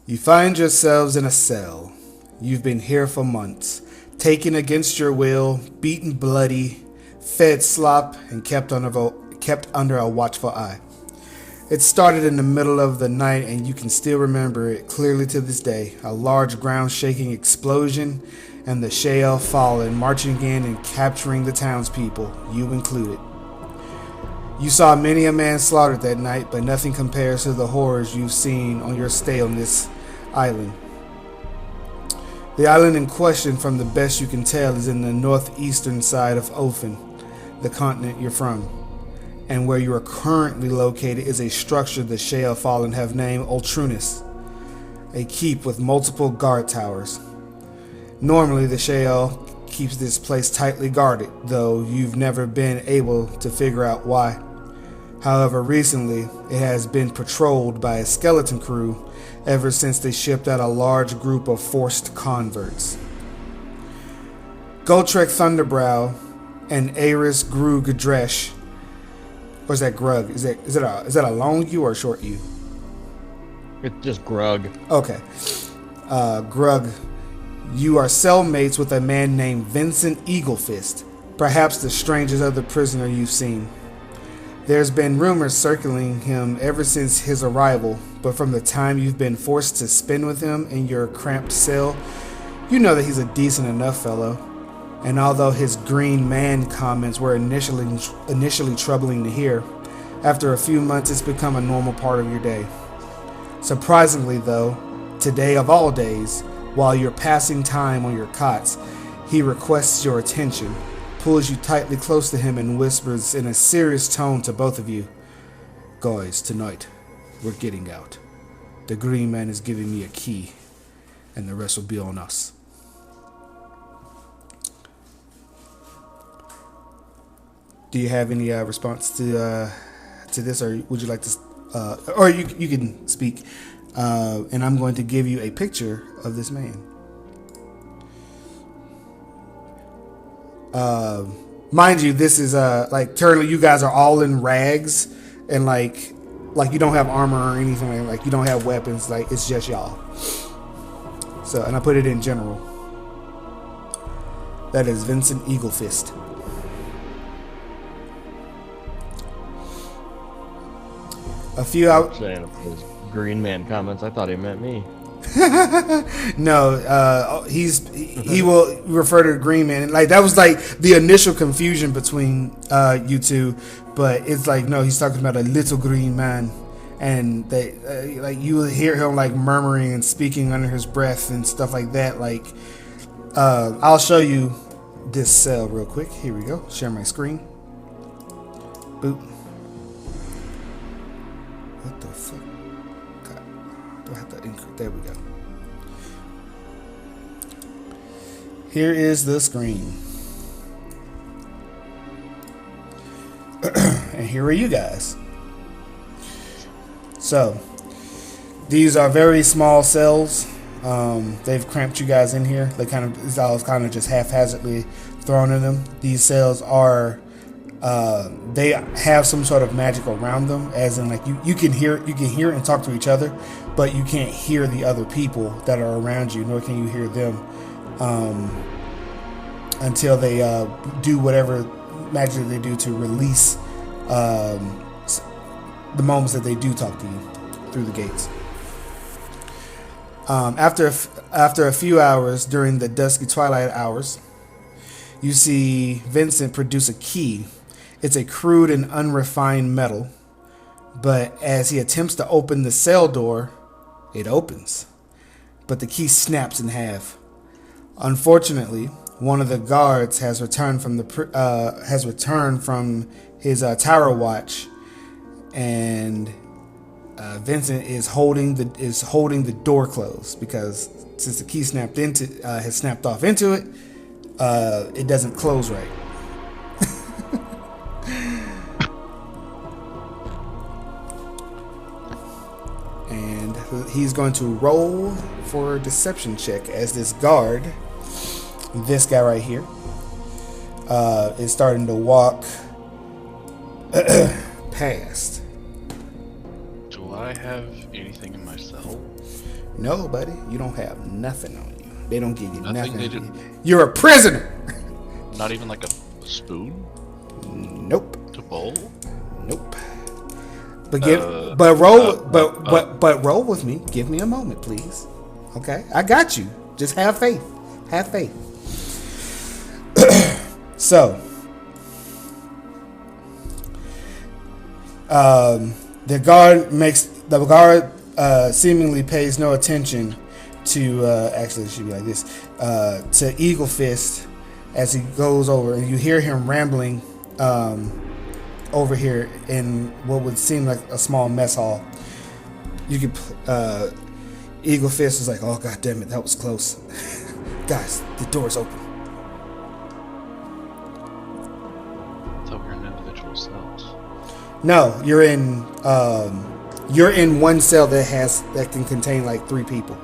You find yourselves in a cell. You've been here for months, taken against your will, beaten bloody, fed slop, and kept under a watchful eye. It started in the middle of the night, and you can still remember it clearly to this day. A large ground-shaking explosion, and the shell falling, marching in and capturing the townspeople, you included. You saw many a man slaughtered that night, but nothing compares to the horrors you've seen on your stay on this island. The island in question, from the best you can tell, is in the northeastern side of Ofen, the continent you're from. And where you are currently located is a structure the Shale Fallen have named Ultrunis, a keep with multiple guard towers. Normally, the Shale keeps this place tightly guarded, though you've never been able to figure out why. However, recently, it has been patrolled by a skeleton crew ever since they shipped out a large group of forced converts. Goltrek Thunderbrow and Aris Gru Gadresh, or is that Grug? Is that a long U or a short U? It's just Grug. Okay. Grug, you are cellmates with a man named Vincent Eaglefist, perhaps the strangest other prisoner you've seen. There's been rumors circling him ever since his arrival, but from the time you've been forced to spend with him in your cramped cell, you know that he's a decent enough fellow. And although his green man comments were initially troubling to hear, after a few months it's become a normal part of your day. Surprisingly though, today of all days, while you're passing time on your cots, he requests your attention, pulls you tightly close to him and whispers in a serious tone to both of you, "Guys, tonight, we're getting out. The green man is giving me a key, and the rest will be on us." Do you have any response to this, or would you like to, or you can speak, and I'm going to give you a picture of this man. Mind you, this is like currently you guys are all in rags, and like you don't have armor or anything, like you don't have weapons, like it's just y'all. So, and I put it in general. That is Vincent Eaglefist. A few out. Saying his green man comments, I thought he meant me. No, he will refer to the green man. Like that was like the initial confusion between you two, but it's like no, he's talking about a little green man, and they like you hear him like murmuring and speaking under his breath and stuff like that. Like I'll show you this cell real quick. Here we go. Share my screen. Boop. What the fuck? God, do I have to encrypt? There we go. Here is the screen. And here are you guys. So, these are very small cells. They've cramped you guys in here. It's all kind of just haphazardly thrown in them. These cells are, they have some sort of magic around them, as in like you can hear and talk to each other, but you can't hear the other people that are around you, nor can you hear them until they do whatever magic they do to release the moments that they do talk to you through the gates. After a few hours during the dusky twilight hours, you see Vincent produce a key. It's a crude and unrefined metal, but as he attempts to open the cell door, it opens, but the key snaps in half. Unfortunately, one of the guards has returned from his tower watch, and Vincent is holding the door closed because since the key has snapped off into it, it doesn't close right. And he's going to roll for a deception check as this guard, this guy right here, is starting to walk past. Do I have anything in my cell? No, buddy, you don't have nothing on you. They don't give you Nothing? They nothing. You're a prisoner. Not even like a spoon Nope. to bowl? Nope. But roll with me. Give me a moment, please. Okay, I got you. Just have faith. Have faith. So, the guard seemingly pays no attention to. Actually, it should be like this. To Eagle Fist as he goes over, and you hear him rambling over here in what would seem like a small mess hall. You could. Eagle Fist is like, oh god damn it, that was close. Guys, the door's open. I thought we were in individual cells. No, you're in one cell that can contain like 3 people.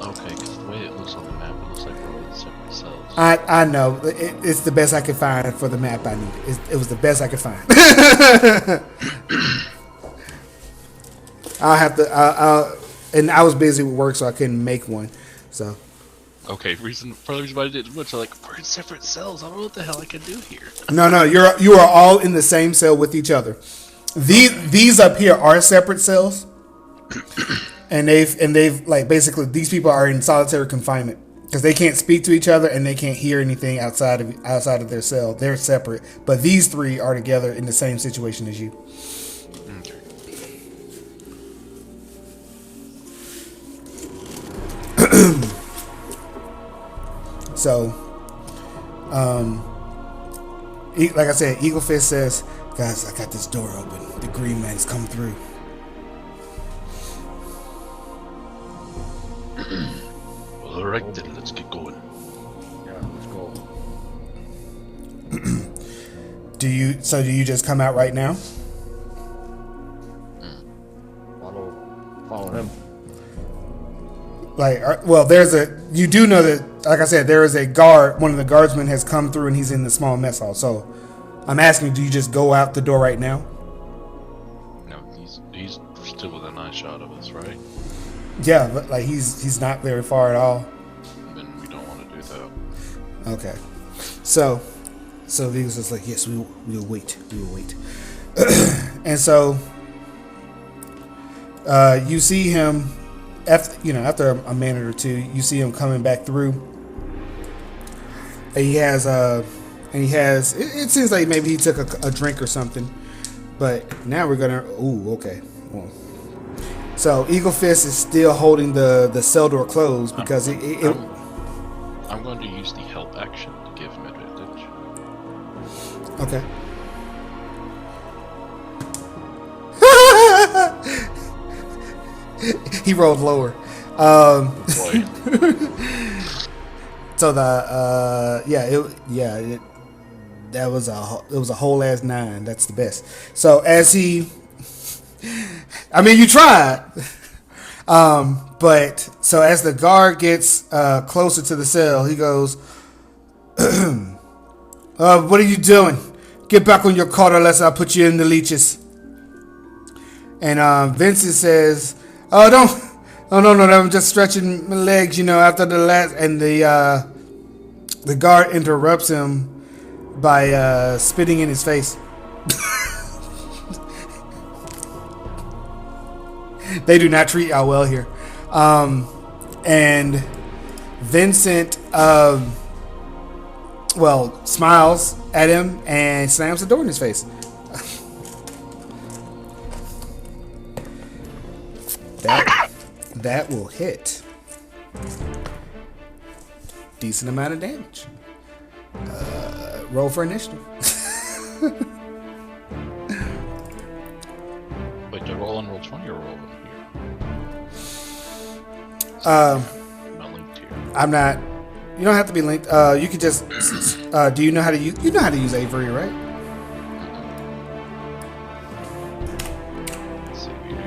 Okay, because the way it looks on the map, it looks like we're all in separate cells. I know. It's the best I could find for the map I needed. It was the best I could find. I'll have to. And I was busy with work, so I couldn't make one. So. Okay, part of the reason why I did much, like, we're in separate cells. I don't know what the hell I can do here. No, you are all in the same cell with each other. These up here are separate cells, and they've like basically these people are in solitary confinement because they can't speak to each other and they can't hear anything outside of their cell. They're separate, but these 3 are together in the same situation as you. Okay. So, like I said, Eagle Fist says, guys, I got this door open. The green man's come through. Well, alright then, let's get going. Yeah, let's go. Do you just come out right now? Follow him. You do know that, like I said, there is a guard. One of the guardsmen has come through, and he's in the small mess hall. So, I'm asking, do you just go out the door right now? No, he's still within eye shot of us, right? Yeah, but like he's not very far at all. Then we don't want to do that. Okay, so Vegas is like, yes, we'll wait. And so, you see him. After a minute or two, you see him coming back through. And he has. It seems like maybe he took a drink or something. But now we're gonna. Ooh, okay. Well, so Eagle Fist is still holding the cell door closed because I'm going to use the help action to give him advantage. Okay. He rolled lower. Boy. So that was a whole ass 9. That's the best. So as you tried. But so as the guard gets closer to the cell, he goes, "What are you doing? Get back on your cart, or else I'll put you in the leeches." And Vincent says, "Oh, no, I'm just stretching my legs, after the last." And the guard interrupts him by spitting in his face. They do not treat y'all well here. And Vincent, smiles at him and slams the door in his face. That will hit. Decent amount of damage. Roll for initiative. Wait, do I roll on roll 20 or roll on here? Not linked here. I'm not. You don't have to be linked. You could just. Do you know how to use? You know how to use Avery, right? Let's see, we do.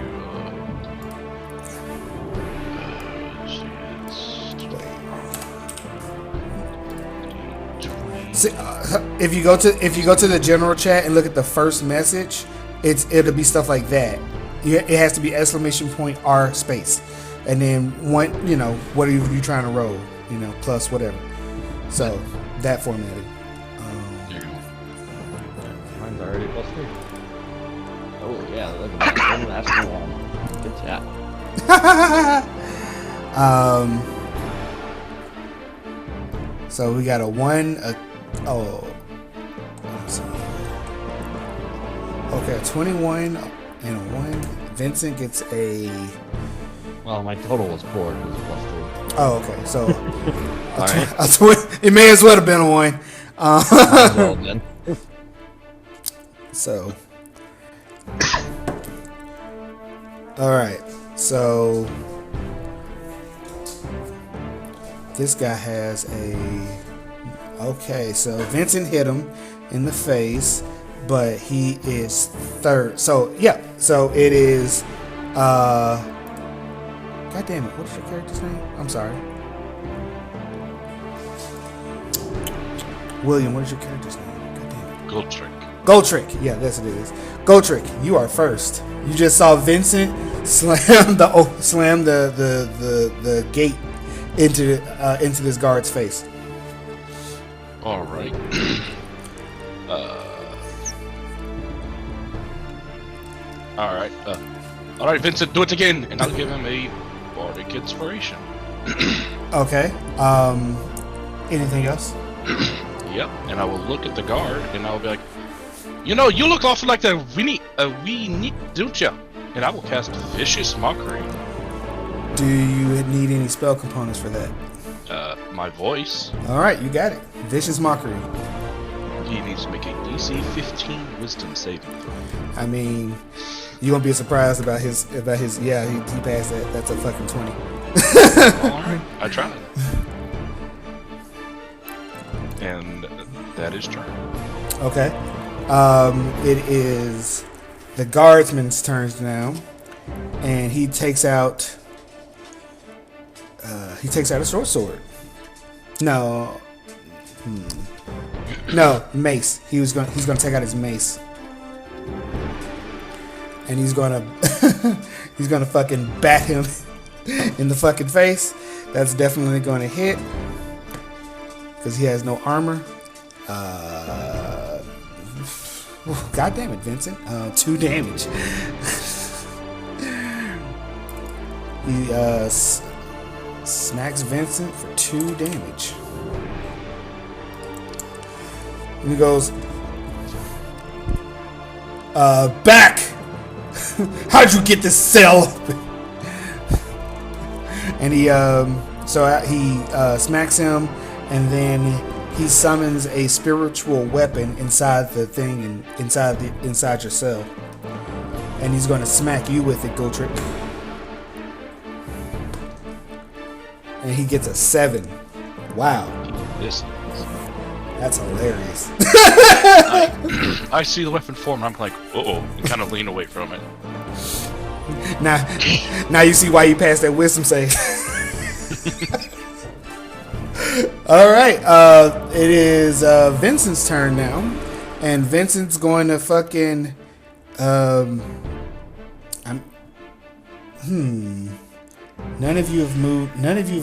If you go to the general chat and look at the first message, it'll be stuff like that. It has to be !R space. and then one, what are you trying to roll? Plus whatever. So that formatting. There you go. Mine's already +3. Oh yeah, look at that. One last one. Good chat. So we got a 1. Let's see. Okay, a 21 and a 1. Vincent gets a. Well, my total was 4. It was +3. Oh, okay. So Alright. it may as well have been a 1. Well, then. So. All right. So this guy has a. Okay, so Vincent hit him in the face, but he is third. So yeah, so it is. God damn it! What's your character's name? I'm sorry. William, what is your character's name? God damn it. Goldtrick. Yeah, that's what it is. Goldtrick, you are first. You just saw Vincent slam the gate into this guard's face. All right. All right, Vincent, do it again, and I'll give him a bardic inspiration. Okay. Anything else? Yep. And I will look at the guard, and I'll be like, you look awful like a wee neat, don't you? And I will cast Vicious Mockery. Do you need any spell components for that? My voice. All right, you got it. Vicious Mockery. He needs to make a DC 15 Wisdom saving throw. I mean, you won't be surprised about his. Yeah, he passed that. That's a fucking 20. All right, I tried. And that is turn. Okay. It is the guardsman's turns now, and he takes out. He takes out a short sword. No. No, mace. He's gonna take out his mace, and he's gonna fucking bat him in the fucking face. That's definitely gonna hit because he has no armor. God damn it, Vincent. 2 damage. He smacks Vincent for 2 damage. And he goes, back! How'd you get this cell open? And he smacks him, and then he summons a spiritual weapon inside the thing and inside your cell. And he's gonna smack you with it, Goldtrick. And he gets a 7. Wow. This. That's hilarious. I see the weapon form, and I'm like, uh-oh, and kind of lean away from it. Now you see why you passed that wisdom save. All right, it is Vincent's turn now, and Vincent's going to fucking None of you have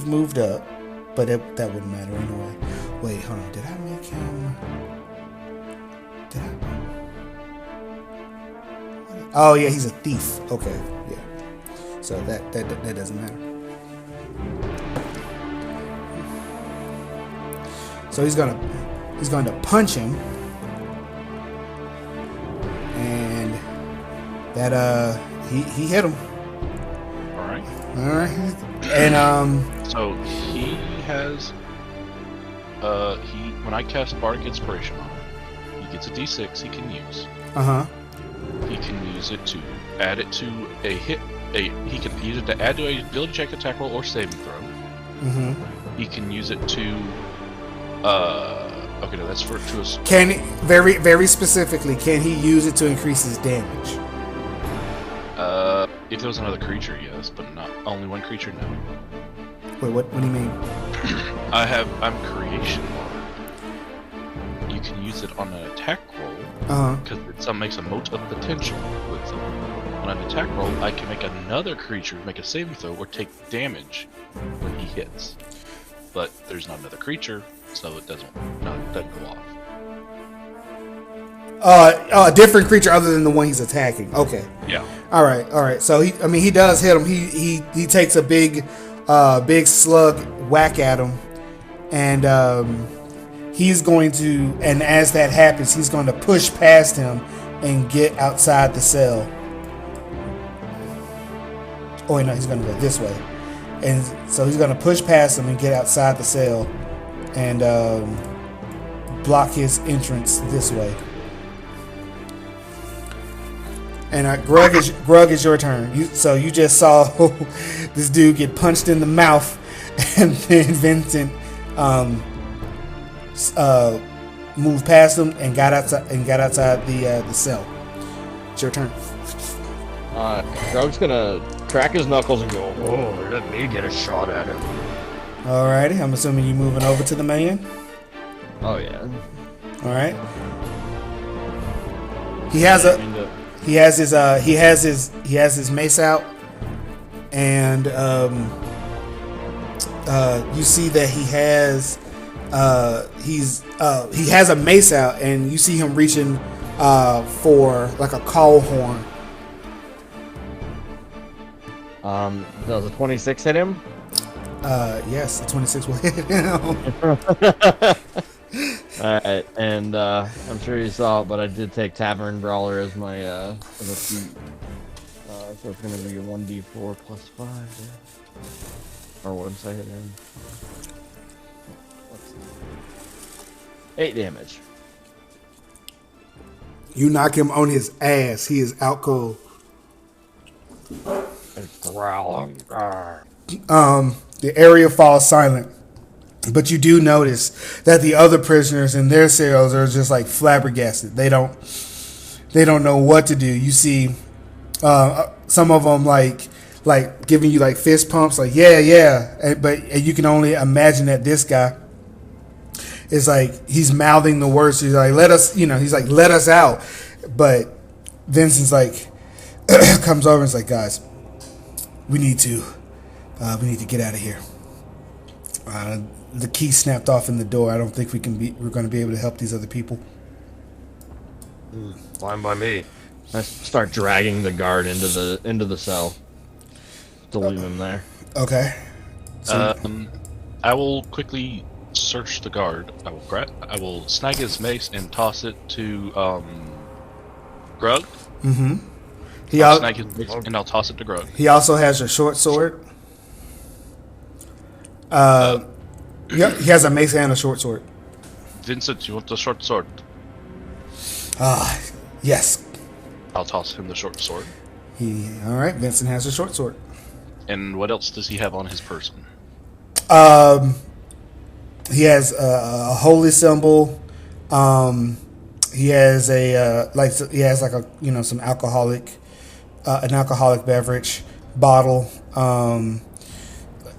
moved up, but that wouldn't matter anyway. Wait, hold on. Did I make him? Oh yeah, he's a thief. Okay, yeah. So that doesn't matter. So he's going to punch him, and that he hit him. All right. And so he has when I cast Bardic Inspiration on him, he gets a D6 he can use. He can use it to add it to a hit. He can use it to add to a ability check, attack roll, or saving throw. He can use it to. Okay, no, that's for to us. Can very very specifically, can he use it to increase his damage? If there was another creature, yes, but not only one creature, no. Wait, what do you mean? I'm creation mode. You can use it on an attack roll because it makes a mote of potential with them. On an attack roll, I can make another creature make a saving throw or take damage when he hits. But there's not another creature, so it doesn't go off. A different creature other than the one he's attacking. Okay. Yeah. All right. So he does hit him. He takes a big slug whack at him, and he's going to. And as that happens, he's going to push past him and get outside the cell. Oh wait, no, he's going to go this way, and so he's going to push past him and get outside the cell, and block his entrance this way. And Grug is your turn. You just saw this dude get punched in the mouth, and then Vincent moved past him and got outside the cell. It's your turn. Grug's gonna crack his knuckles and go, "Oh, let me get a shot at him." Alrighty, I'm assuming you're moving over to the man. Oh yeah. All right. He has his mace out, and you see that he has a mace out, and you see him reaching for like a call horn. Does a 26 hit him? Yes, the 26 will hit him. Alright, and I'm sure you saw it, but I did take Tavern Brawler as my as a feat. So it's gonna be a 1d4 plus 5. Yeah. Or once I hit him. 8 damage. You knock him on his ass. He is out cold. It's growling. The area falls silent, but you do notice that the other prisoners in their cells are just like flabbergasted. They don't know what to do. You see, some of them like giving you like fist pumps, like yeah, but you can only imagine that this guy is like he's mouthing the words. He's like let us out, but Vincent's like comes over and is like, guys, we need to get out of here. The key snapped off in the door. I don't think we're going to be able to help these other people. Fine by me. I start dragging the guard into the cell to leave him there. Okay. So, I will quickly search the guard. I will snag his mace and toss it to Grug. Mm-hmm. I'll snag his mace and I'll toss it to Grug. He also has a short sword. He has a mace and a short sword. Vincent, you want the short sword? Yes. I'll toss him the short sword. All right. Vincent has a short sword. And what else does he have on his person? He has a holy symbol. He has some alcoholic, an alcoholic beverage bottle.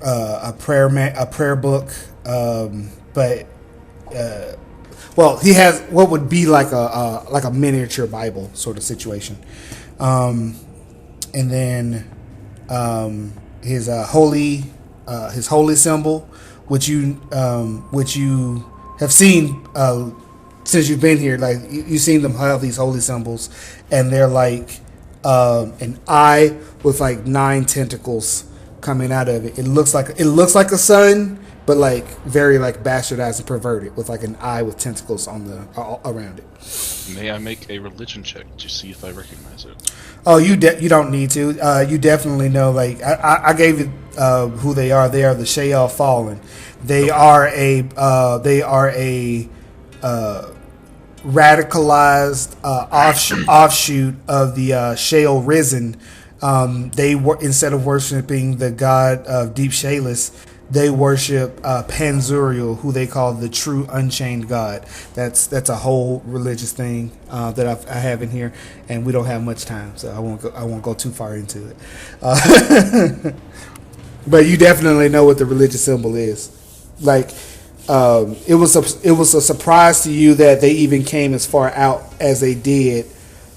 A prayer book. He has what would be like a miniature Bible sort of situation, and then his holy symbol, which you have seen since you've been here. Like you've seen them have these holy symbols, and they're like an eye with like 9 tentacles coming out of it. It looks like a sun, but like very like bastardized and perverted, with like an eye with tentacles on the around it. May I make a religion check to see if I recognize it? Oh, you don't need to. You definitely know. Like I gave it who they are. They are the Sheol Fallen. They are a radicalized offshoot of the Sheol Risen. They were, instead of worshiping the god of Deep Shalis, they worship Panzuriel, who they call the true unchained god. That's a whole religious thing that I have in here, and we don't have much time, so I won't go too far into it. But you definitely know what the religious symbol is. Like It was a surprise to you that they even came as far out as they did.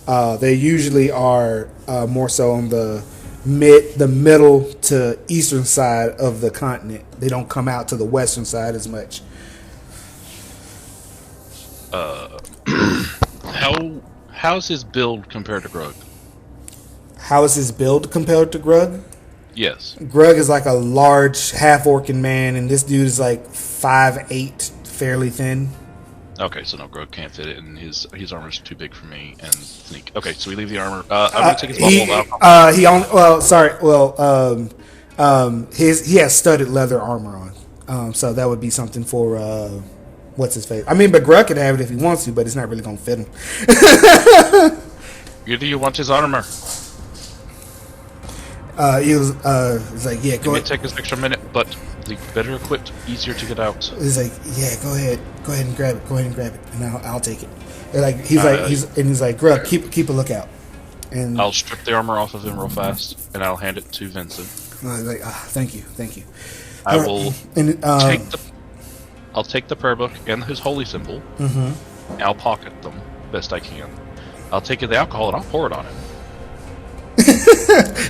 They usually are more so on the middle to eastern side of the continent. They don't come out to the western side as much. How's his build compared to Grug? How is his build compared to Grug? Yes. Grug is like a large half-orcan man, and this dude is like 5'8", fairly thin. Okay, so no, Grug can't fit it, and his armor's too big for me. And sneak. Okay, so we leave the armor. I'm gonna take his bubble out. He has studded leather armor on, so that would be something for what's his face. I mean, but Grug could have it if he wants to, but it's not really gonna fit him. Do you want his armor? He was like, yeah, go It may ahead. take us an extra minute, but the better equipped, easier to get out. He's like, yeah, go ahead and grab it, and I'll take it. And like he's like, Grug, keep a lookout. And I'll strip the armor off of him real fast, and I'll hand it to Vincent. like, thank you. I will and, I'll take the prayer book and his holy symbol. Mm-hmm. And I'll pocket them best I can. I'll take the alcohol and I'll pour it on him.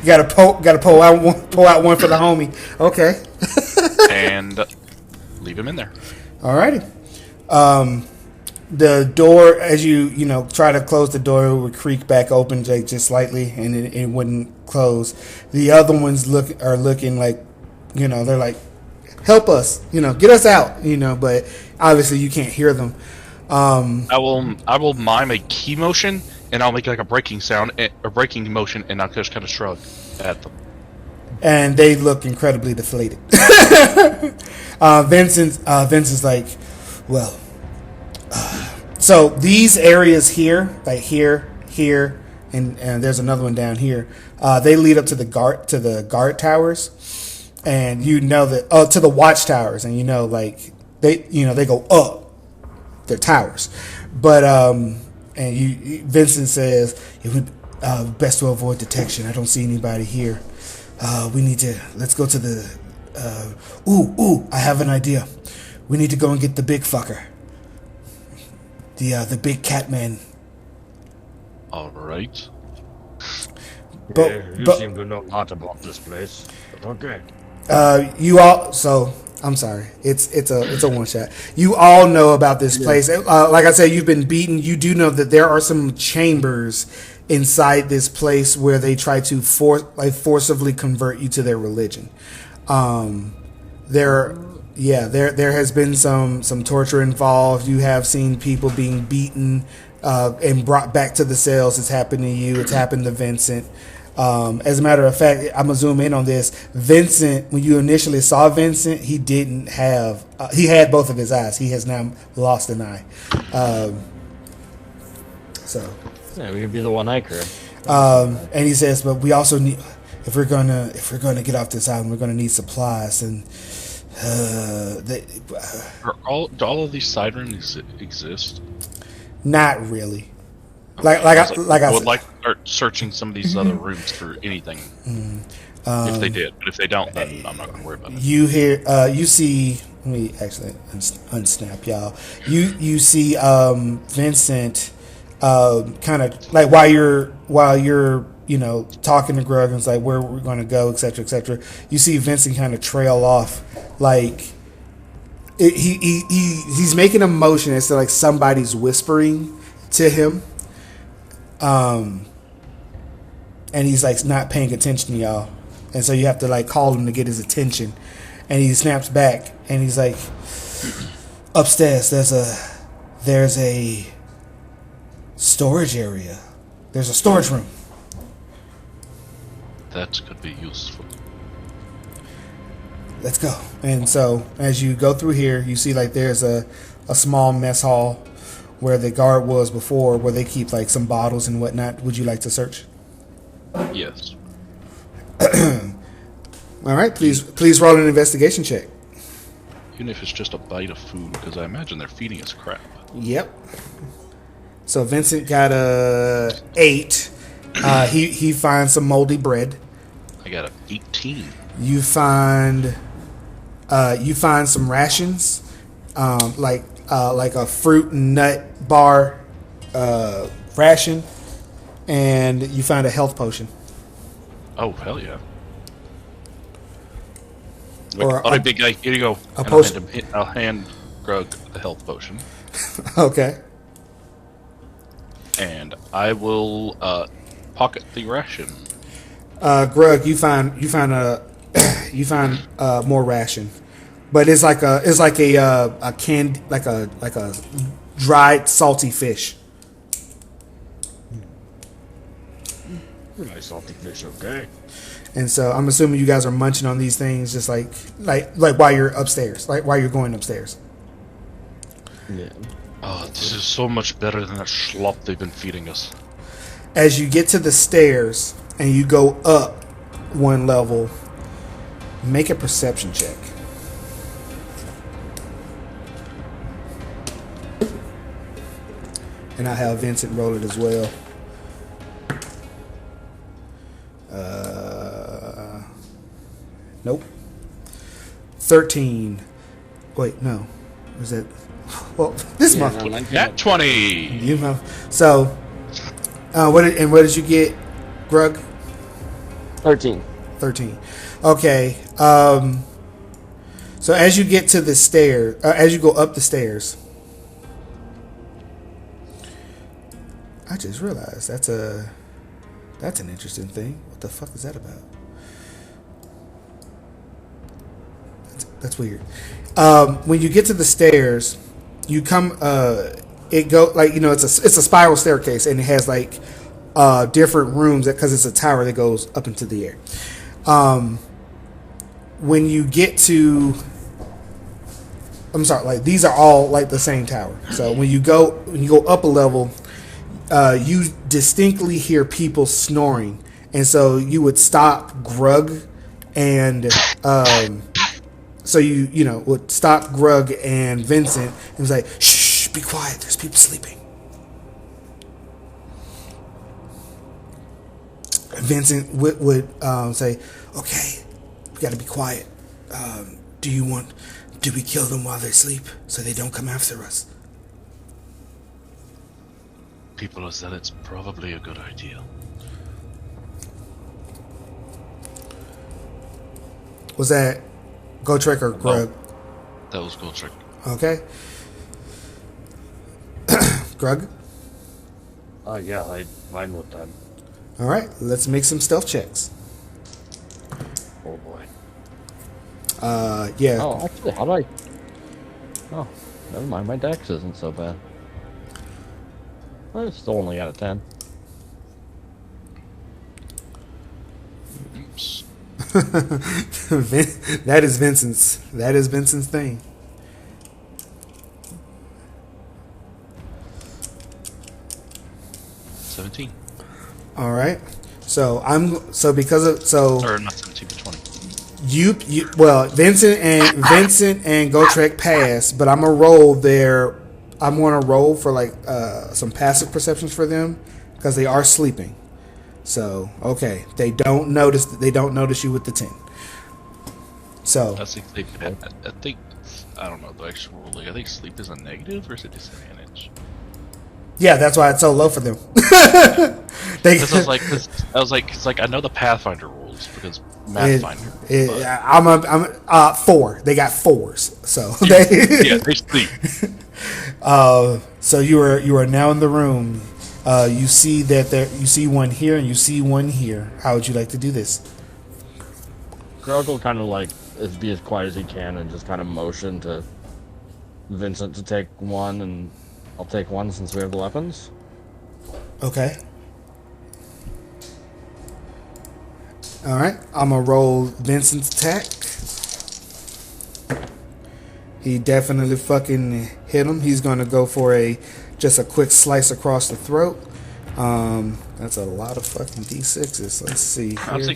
Gotta pull out one for the homie. Okay. And leave him in there. Alrighty. The door, as you try to close the door, it would creak back open just slightly, and it wouldn't close. The other ones are looking like, they're like, help us, get us out, but obviously you can't hear them. I will mime a key motion, and I'll make like a braking motion, and I'll just kind of shrug at them. And they look incredibly deflated. Vincent's like, well, so these areas here, like here, and there's another one down here. They lead up to the guard towers, and that to the watchtowers, and like they go up. They're towers, but Vincent says it would best to avoid detection. I don't see anybody here. Let's go to the. I have an idea. We need to go and get the big fucker. The big cat man. All right. You seem to know a lot about this place. But okay. I'm sorry. It's a one shot. You all know about this place. Like I said, you've been beaten. You do know that there are some chambers inside this place where they try to forcibly convert you to their religion. There has been some torture involved. You have seen people being beaten and brought back to the cells. It's happened to you. It's happened to Vincent. As a matter of fact, I'm gonna zoom in on this. Vincent, when you initially saw Vincent, he didn't have. He had both of his eyes. He has now lost an eye. Yeah, we could be the one-eye crew. And he says, but we also need, if we're gonna get off this island, we're gonna need supplies. And do all of these side rooms exist? Not really. Okay. I would said, like to start searching some of these other rooms for anything. If they did, but if they don't, then I'm not going to worry about it. You see. Let me actually unsnap y'all. You see Vincent kind of like while you're talking to Grug and it's like where we're going to go, etc., etc. You see Vincent kind of trail off, like he's making a motion as to like somebody's whispering to him. And he's like not paying attention to y'all, and so you have to like call him to get his attention, and he snaps back and he's like, upstairs there's a storage area, there's a storage room. That could be useful. Let's go. And so as you go through here, you see like there's a small mess hall where the guard was before, where they keep like some bottles and whatnot. Would you like to search? Yes. All right, please roll an investigation check. Even if it's just a bite of food, because I imagine they're feeding us crap. Yep. So Vincent got a 8. He finds some moldy bread. I got an 18. You find some rations. like a fruit and nut bar ration, and you find a health potion. Oh, hell yeah. Or All right, big guy, here you go. A And potion. I'll hand Grug the health potion. Okay. And I will pocket the ration. Grug, you find more ration, but it's like a canned like a dried salty fish. Nice salty fish, okay. And so I'm assuming you guys are munching on these things just like while you're upstairs, like while you're going upstairs. Yeah. Oh, this is so much better than that slop they've been feeding us. As you get to the stairs and you go up one level, make a perception check. And I have Vincent roll it as well. Nope. 13. Wait, no. Was that? Well, this month. Nat 20! You know. So, what did you get, Grug? 13. 13. Okay. So as you get to the stair, as you go up the stairs, I just realized that's an interesting thing. What the fuck is that about? That's weird. When you get to the stairs, you come. It go like it's a spiral staircase, and it has like different rooms because it's a tower that goes up into the air. When you get to, I'm sorry, like these are all like the same tower. So when you go up a level, you distinctly hear people snoring, and so you would stop Grug, and so you would stop Grug and Vincent, and was like, "Shh, be quiet. There's people sleeping." And Vincent would say, "Okay, we got to be quiet. Do we kill them while they sleep so they don't come after us?" People have said it's probably a good idea. Was that Gotrek or Grug? That was Gotrek. Okay. Grug? Yeah, mine with that. All right, let's make some stealth checks. Oh boy. Yeah. Oh, actually, how do I? Oh, never mind. My dex isn't so bad. I still only got a 10. Oops. That is Vincent's thing. $17. All right. So because of Or not 17, but 20. Vincent and Gotrek pass, but I'm gonna roll for like some passive perceptions for them because they are sleeping. So okay, they don't notice you with the 10. So I think I don't know the actual ruling. I think sleep is a negative or is it disadvantage? yeah, that's why it's so low for them. Because I was like, it's like I know the Pathfinder rules because Pathfinder. I'm 4. They got 4s, so they sleep. So you are now in the room. You see you see one here and you see one here. How would you like to do this? Grog will kind of be as quiet as he can and just kind of motion to Vincent to take one, and I'll take one since we have the weapons. Okay. All right. I'm gonna roll Vincent's attack. He definitely fucking hit him. He's gonna go for just a quick slice across the throat. That's a lot of fucking D6s. Let's see. I was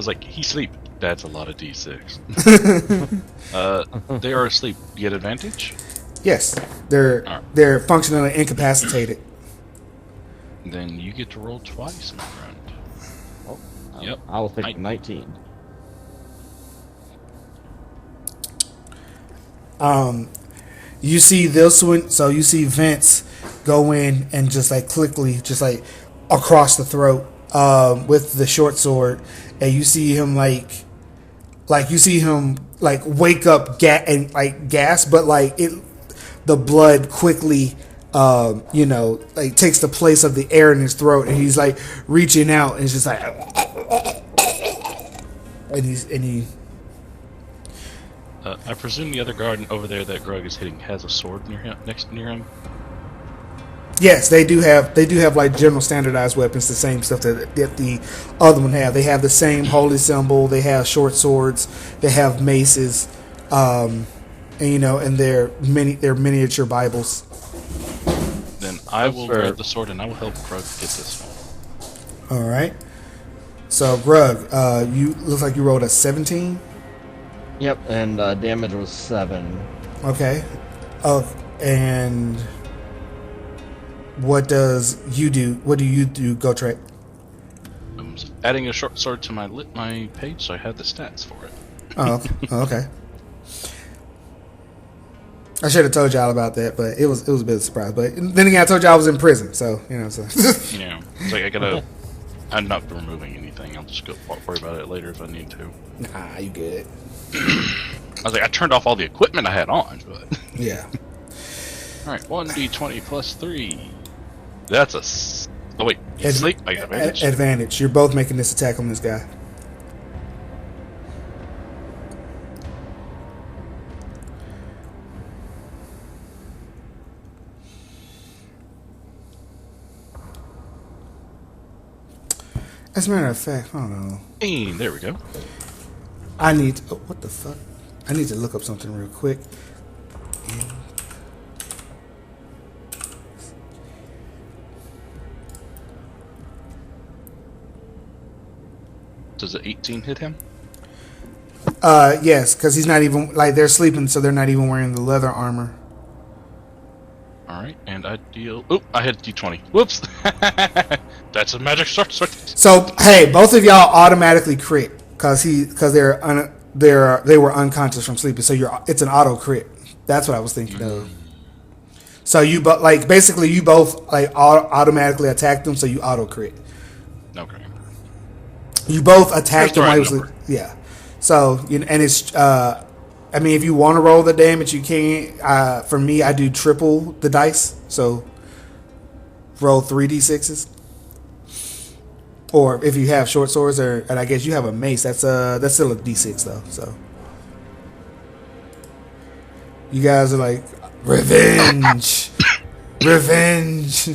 like, he sleep. That's a lot of D6. They are asleep. You get advantage? Yes, they're functionally incapacitated. Then you get to roll twice, my friend. Oh, Yep. I will take 19. You see this one, so you see Vince go in and just like quickly, just like across the throat with the short sword, and you see him like you see him like wake up and like gasp, but like the blood quickly like takes the place of the air in his throat, and he's like reaching out, and it's just like, and he. I presume the other guard over there that Grug is hitting has a sword near him. Yes, they do have like general standardized weapons, the same stuff that the other one have. They have the same holy symbol. They have short swords. They have maces, and they're miniature Bibles. Then I will grab the sword and I will help Grug get this one. All right. So Grug, you looks like you rolled a 17. Yep, and damage was 7. Okay. And what does you do? What do you do, Gotrek? I'm adding a short sword to my page, so I have the stats for it. Oh, okay. I should have told y'all about that, but it was a bit of a surprise. But then again, I told y'all I was in prison, so So. It's like I'm not removing anything. I'll just go worry about it later if I need to. Nah, you good. I was like, I turned off all the equipment I had on, but yeah. All right, 1d20 plus 3. That's a. Oh wait, you sleep. I got advantage. Advantage. You're both making this attack on this guy. As a matter of fact, I don't know. Hey, there we go. I need. What the fuck? I need to look up something real quick. Does the 18 hit him? Yes, because he's not even like they're sleeping, so they're not even wearing the leather armor. All right, and I deal. Oh, I hit D20. Whoops. That's a magic sorcery. So hey, both of y'all automatically crit because they were unconscious from sleeping. So it's an auto crit. That's what I was thinking of. So you basically you both like automatically attacked them, so you auto crit. Okay. You both attacked them while he was number. yeah. So and it's I mean, if you want to roll the damage, you can. For me, I do triple the dice, so roll 3d6s. Or if you have short swords, and I guess you have a mace, that's still a d6 though. So you guys are like revenge, revenge. I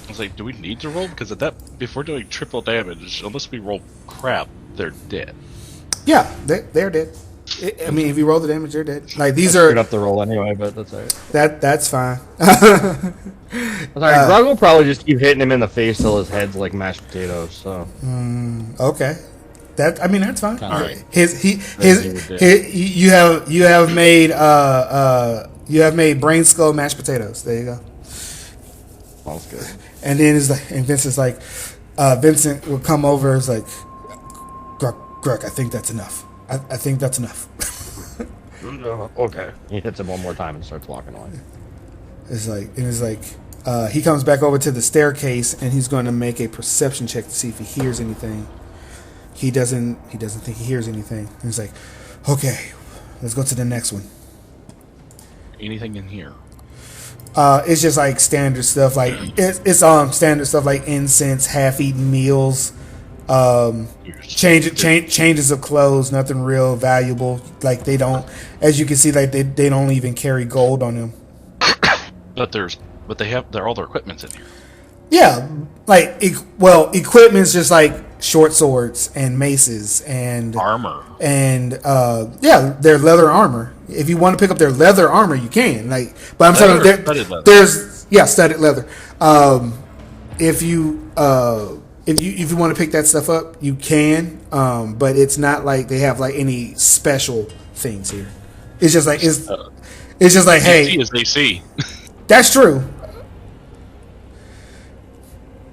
was like, do we need to roll? Because if we're doing triple damage, unless we roll crap, they're dead. Yeah, they're dead. I mean, if you roll the damage, they're dead. Like these I are screwed up the roll anyway, but that's alright. That's fine. Sorry, Grug will probably just keep hitting him in the face till his head's like mashed potatoes. So Okay, that's fine. All right. You have made brain skull mashed potatoes. There you go. Sounds good. And then Vincent's like, Vincent will come over. It's like, Grug, I think that's enough. I think that's enough. Okay. He hits him one more time and starts walking away. It's like he comes back over to the staircase and he's going to make a perception check to see if he hears anything. He doesn't think he hears anything. And he's like, okay, let's go to the next one. Anything in here? It's just like standard stuff. Like it's standard stuff like incense, half-eaten meals, changes of clothes. Nothing real valuable. Like they don't, as you can see, like they don't even carry gold on them. But all their equipment's in here. Yeah, like equipment's just like short swords and maces and Armor. and their leather armor. If you want to pick up their leather armor, you can. Like, but I'm telling you, there's studded leather. If you want to pick that stuff up, you can. But it's not like they have like any special things here. It's just like it's just like hey, as they see. That's true.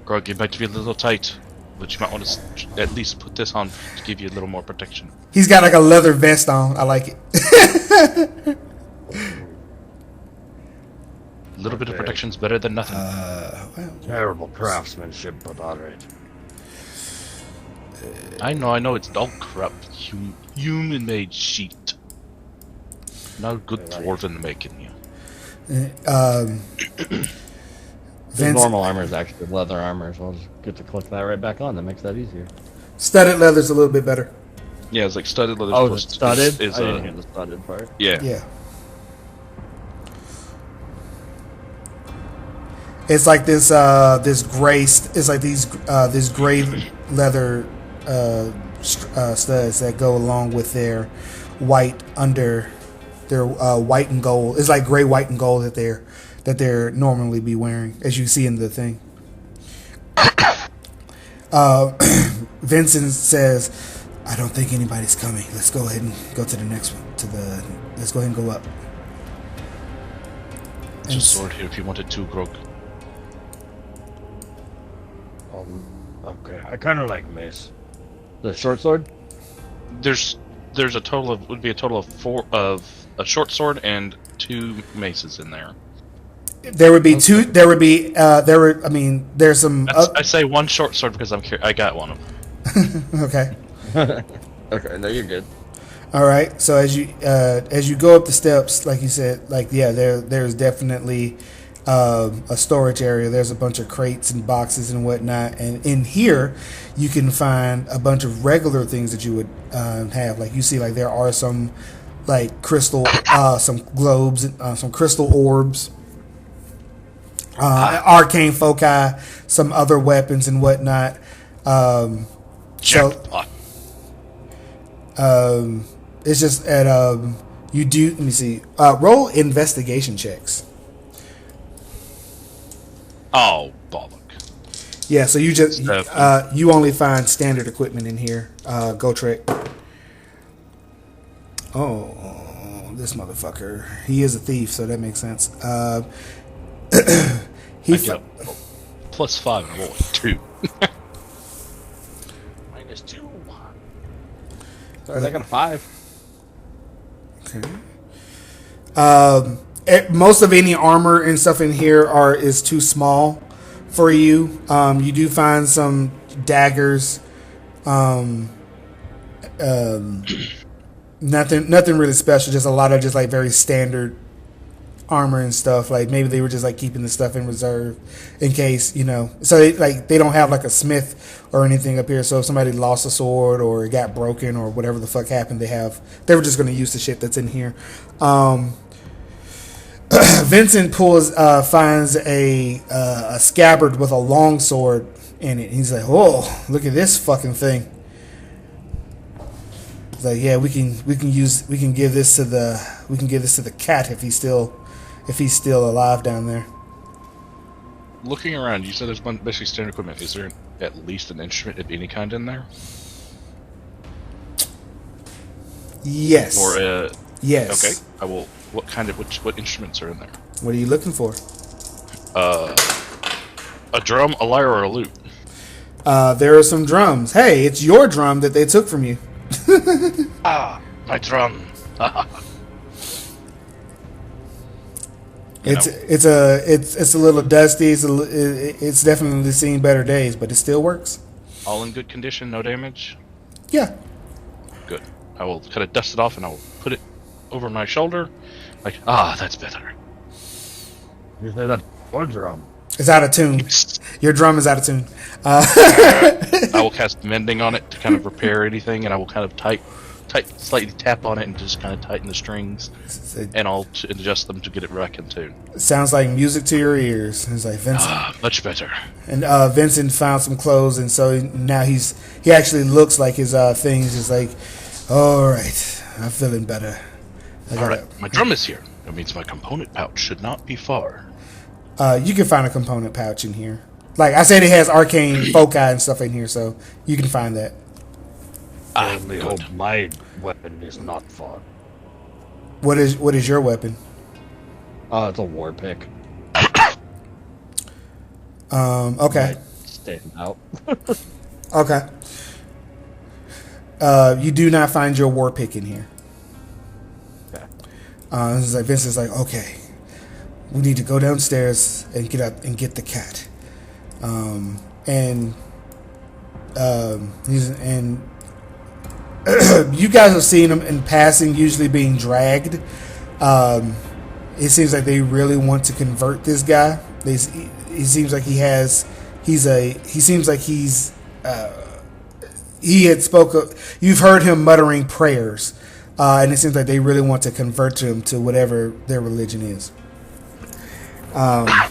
Grog, it might be a little tight, but you might want to at least put this on to give you a little more protection. He's got like a leather vest on. I like it. A little bit of protection's better than nothing. Well, Terrible craftsmanship, but alright. I know, it's all corrupt human-made shit. Not good dwarven making you. The normal armor is actually leather armor, so I'll just get to click that right back on. That makes that easier. studded leather's a little bit better. Yeah, it's like studded leather. Oh, it's studded? Is, I didn't hear the studded part. Yeah. Yeah. It's like this this gray leather studs that go along with their white white and gold. It's like gray, white, and gold that they're normally be wearing, as you see in the thing. Vincent says, "I don't think anybody's coming. Let's go ahead and go to the next one. Let's go ahead and go up." There's a sword here if you wanted to, Grog. Okay. I kind of like mace. The short sword? There's a total of would be a total of 4 of a short sword and 2 maces in there. There would be two. There would be. I mean, there's some. I say 1 short sword because I got one of them. Okay. Okay, no, you're good. All right. So as you go up the steps, like you said, there's definitely a storage area. There's a bunch of crates and boxes and whatnot, and in here you can find a bunch of regular things that you would have. Like you see, like there are some like crystal, some globes, some crystal orbs, arcane foci, some other weapons and whatnot. Jackpot. It's just at you do. Let me see. Roll investigation checks. Oh, bollock. Yeah, so you just you only find standard equipment in here. Go Trek. Oh, this motherfucker. He is a thief, so that makes sense. +5 and roll 2. -2. Sorry, I got a 5. Okay. Most of any armor and stuff in here is too small for you. You do find some daggers. Nothing really special. Just a lot of just like very standard armor and stuff. Like maybe they were just like keeping the stuff in reserve in case, So they don't have like a smith or anything up here. So if somebody lost a sword or it got broken or whatever the fuck happened, they were just going to use the shit that's in here. Vincent finds a scabbard with a long sword in it. He's like, "Whoa, look at this fucking thing." He's like, "Yeah, we can give this to the cat if he's still alive down there." Looking around, you said there's basically standard equipment. Is there at least an instrument of any kind in there? Yes. Or yes. Okay, I will. What instruments are in there? What are you looking for? A drum, a lyre, or a lute? There are some drums. Hey, it's your drum that they took from you. My drum. It's a little dusty. It's definitely seen better days, but it still works. All in good condition, no damage. Yeah. Good. I will kind of dust it off and I will put it over my shoulder. Like, that's better. You say that one drum. It's out of tune. Your drum is out of tune. I will cast mending on it to kind of repair anything, and I will kind of slightly tap on it and just kind of tighten the strings, and I'll adjust them to get it back in tune. Sounds like music to your ears. It's like Vincent. Much better. And Vincent found some clothes, and so now he actually looks like his things. Is like, all right, I'm feeling better. All right, my drum is here. That means my component pouch should not be far. You can find a component pouch in here. Like I said, it has arcane foci and stuff in here, so you can find that. I only hope my weapon is not far. What is your weapon? It's a war pick. Okay. Stand out. Okay. You do not find your war pick in here. Okay. This is like Vincent's like, okay, we need to go downstairs and get out and get the cat. And you guys have seen him in passing, usually being dragged. It seems like they really want to convert this guy. He seems like he had you've heard him muttering prayers, and it seems like they really want to convert him to whatever their religion is. And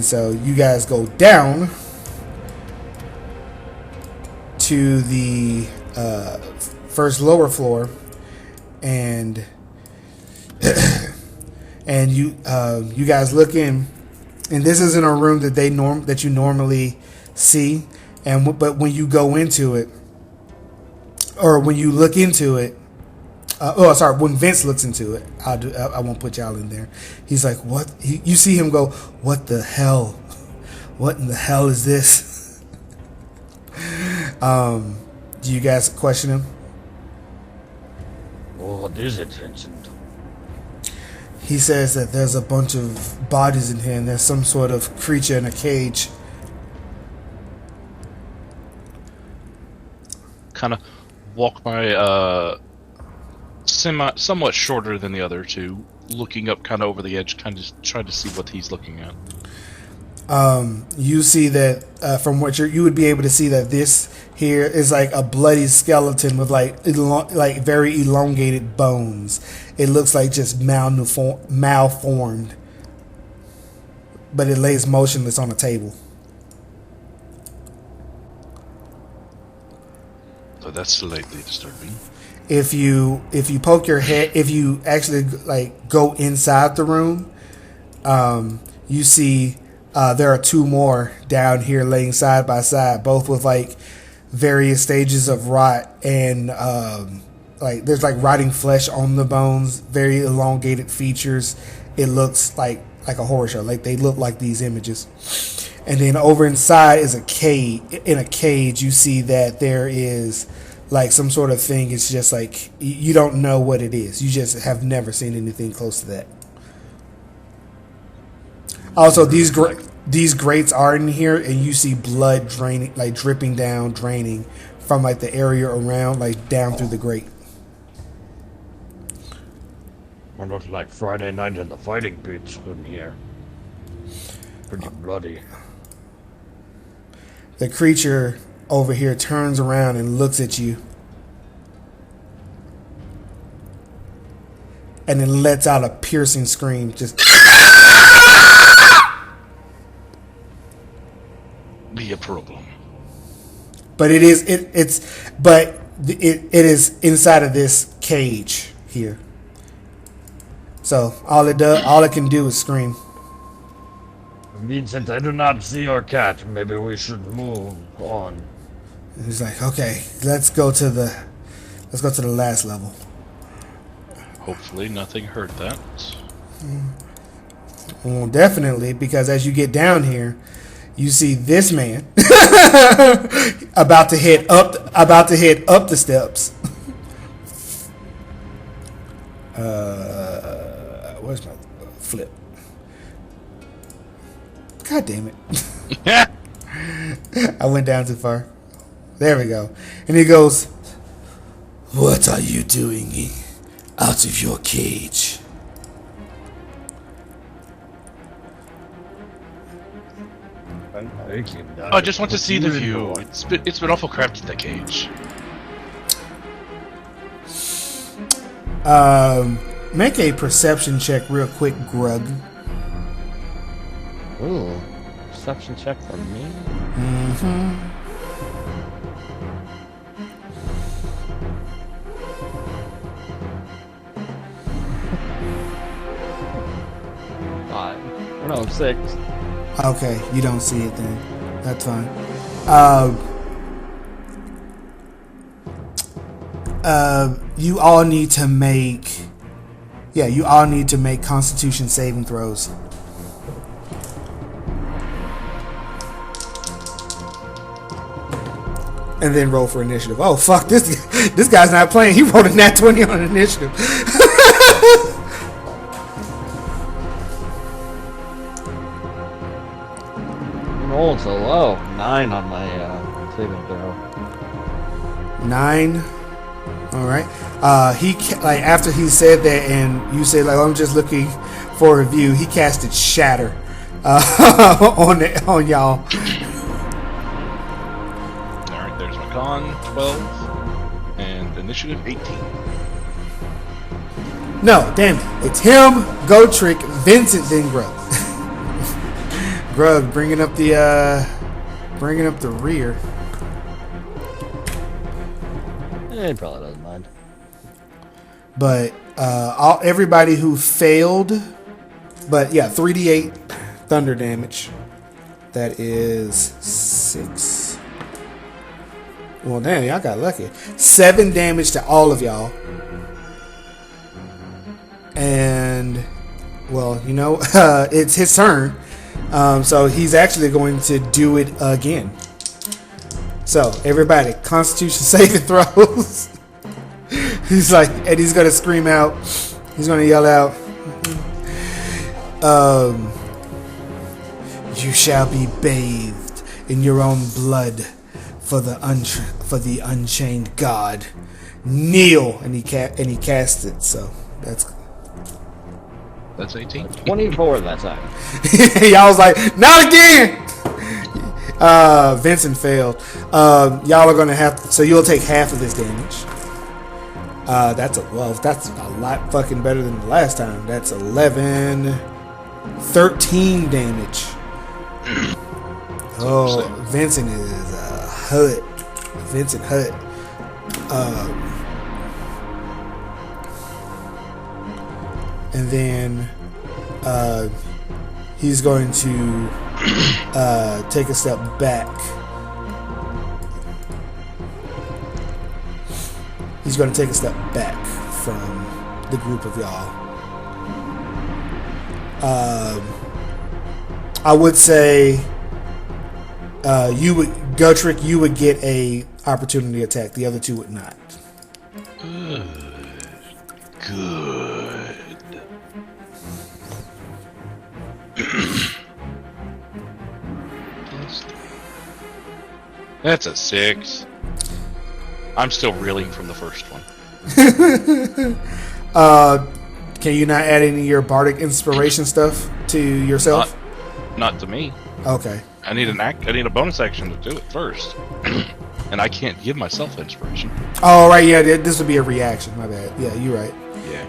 so you guys go down to the first lower floor, and you guys look in, and this isn't a room that you normally see. But when you go into it, or when you look into it, when Vince looks into it, I won't put y'all in there. He's like, what? You see him go, what the hell? What in the hell is this? Do you guys question him? What is it, Vincent? He says that there's a bunch of bodies in here, and there's some sort of creature in a cage. Kind of walk by, somewhat shorter than the other two, looking up kind of over the edge, kind of trying to see what he's looking at. You see that from what you would be able to see that this here is like a bloody skeleton with like very elongated bones. It looks like just malformed, but it lays motionless on a table. So that's slightly disturbing. If you poke your head, if you actually like go inside the room, you see there are two more down here laying side by side, both with like various stages of rot, and like there's like rotting flesh on the bones, very elongated features. It looks like a horror show. Like they look like these images. And then over inside is a cage. In a cage, you see that there is like some sort of thing. It's just like you don't know what it is. You just have never seen anything close to that. Also, these grates are in here, and you see blood draining, like dripping down, draining from like the area around, like down through the grate. It looks like Friday night in the fighting pits in here. Pretty bloody. The creature over here turns around and looks at you, and then lets out a piercing scream. Just Be a problem. but it is inside of this cage here. So all it can do is scream. Vincent, I do not see your cat. Maybe we should move on. And he's like, okay, let's go to the last level. Hopefully nothing hurt that. Well, definitely, because as you get down here, you see this man about to hit up the steps. Where's my flip? God damn it. I went down too far. There we go. And he goes, what are you doing out of your cage? I just want to see the view. It's been awful cramped in the cage. Make a perception check real quick, Grug. Ooh, perception check for me? Mm-hmm. No, 6. Okay, you don't see it then. That's fine. You all need to make... Yeah, you all need to make Constitution saving throws. And then roll for initiative. Oh, fuck, this guy's not playing. He rolled a nat 20 on initiative. rolling so low. 9 on my saving throw. 9. All right. Like after he said that, and you said like, I'm just looking for a review. He casted Shatter on y'all. All right, there's my con 12 and initiative 18. No, damn it! It's him, Go Trick, Vincent, then Grub. Grub bringing up the rear. He probably doesn't mind. But everybody who failed, but yeah, 3d8 thunder damage. That is 6. Well, damn, y'all got lucky. 7 damage to all of y'all. And, well, you know, it's his turn. So he's actually going to do it again. So, everybody, Constitution saving throws. He's like, and he's going to scream out. He's going to yell out. You shall be bathed in your own blood for the unchained God. Kneel, and he cast it. So that's 18. 24 that time. Y'all was like, not again. Vincent failed. Y'all are gonna have to, so you'll take half of this damage. That's a lot fucking better than the last time. That's 11, 13 damage. Oh, Vincent is Hut. Vincent Hut. And then he's going to take a step back. He's going to take a step back from the group of y'all. I would say you would, Gotrick, you would get a opportunity attack. The other two would not. Good. That's a 6. I'm still reeling from the first one. Can you not add any of your bardic inspiration stuff to yourself? Not to me. Okay. I need a bonus action to do it first, and I can't give myself inspiration. Oh right, yeah. This would be a reaction. My bad. Yeah, you're right. Yeah.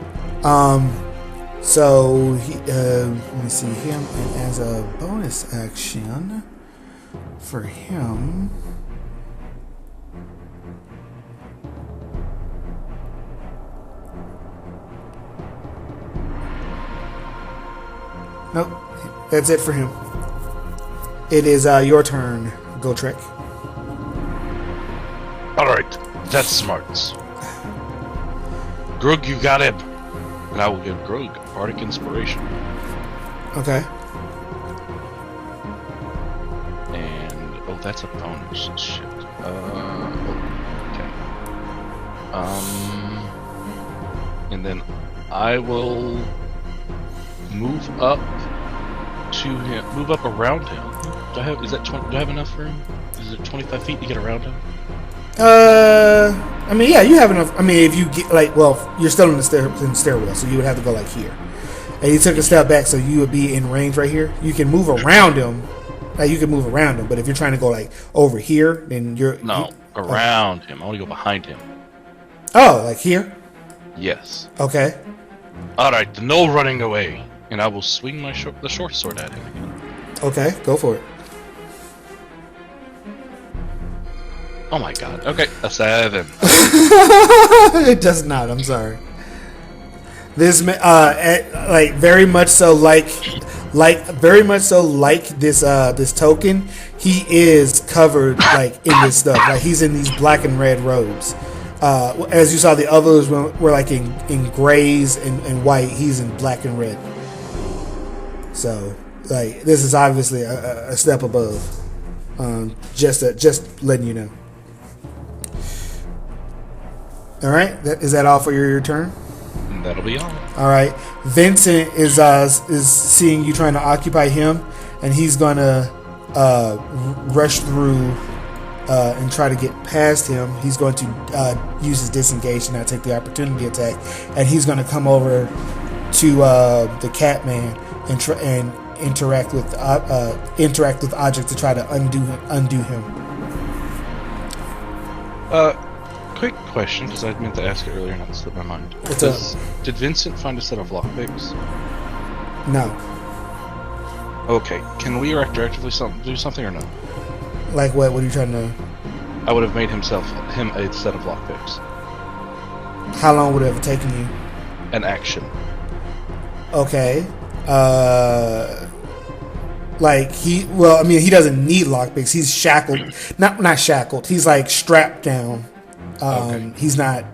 So he, let me see him, and as a bonus action for him. Nope, that's it for him. It is your turn, Gotrek. Alright, that's smarts. Grug, you got him. And I will give Grug Bardic Inspiration. Okay. And, oh, that's a bonus. Shit. Okay. And then I will move up to him, move up around him. Do I have enough for him? Is it 25 feet to get around him? I mean, yeah, you have enough. I mean, if you get like, well, you're still in the stairwell, so you would have to go like here. And you took a step back, so you would be in range right here. You can move around him. Like you can move around him, but if you're trying to go like over here, then you're around him. I want to go behind him. Oh, like here? Yes. Okay. All right, no running away, and I will swing the short sword at him again. Okay, go for it. Oh my god. Okay, a 7. It does not. I'm sorry. This like very much so like this token. He is covered like in this stuff. Like he's in these black and red robes. As you saw, the others were like in grays and white. He's in black and red. So like this is obviously a step above. Just letting you know. All right, is that all for your turn? That'll be all. All right, Vincent is seeing you trying to occupy him, and he's gonna rush through and try to get past him, he's going to use his disengage and not take the opportunity attack, and he's going to come over to the Catman and interact with object to try to undo him. Quick question, because I meant to ask it earlier and it slipped my mind. Did Vincent find a set of lockpicks? No. Okay, can we retroactively do something or no? Like what? What are you trying to? I would have made him a set of lockpicks. How long would it have taken you? An action. Okay. He doesn't need lockpicks. He's shackled. Not shackled. He's like strapped down. Okay. He's like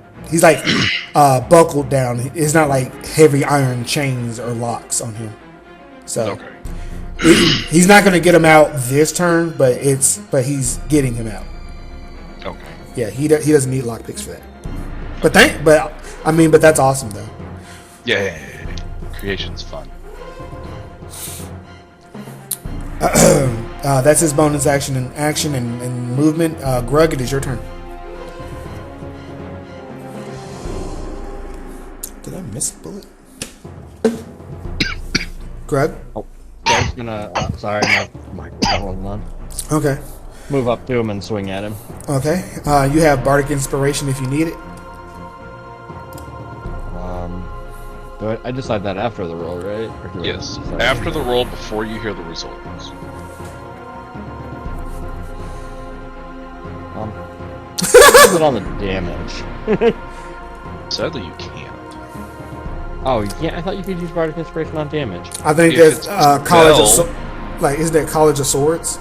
buckled down. It's not like heavy iron chains or locks on him. So Okay. he's not going to get him out this turn, but he's getting him out. Okay. Yeah, he doesn't need lockpicks for that. But that's awesome though. Yeah. Creation's fun. That's his bonus action and movement. Grug, it is your turn. Did I miss a bullet? Grug? Oh, I was gonna. Sorry, my wasn't on. Okay. Move up to him and swing at him. Okay. You have Bardic Inspiration if you need it. I decide that after the roll, right? Or do I Yes. decide After the roll, before you hear the results. Put it on the damage. Sadly, you can't. Oh, yeah. I thought you could use Bardic Inspiration on damage. I think If there's it's College of spell- isn't that College of Swords?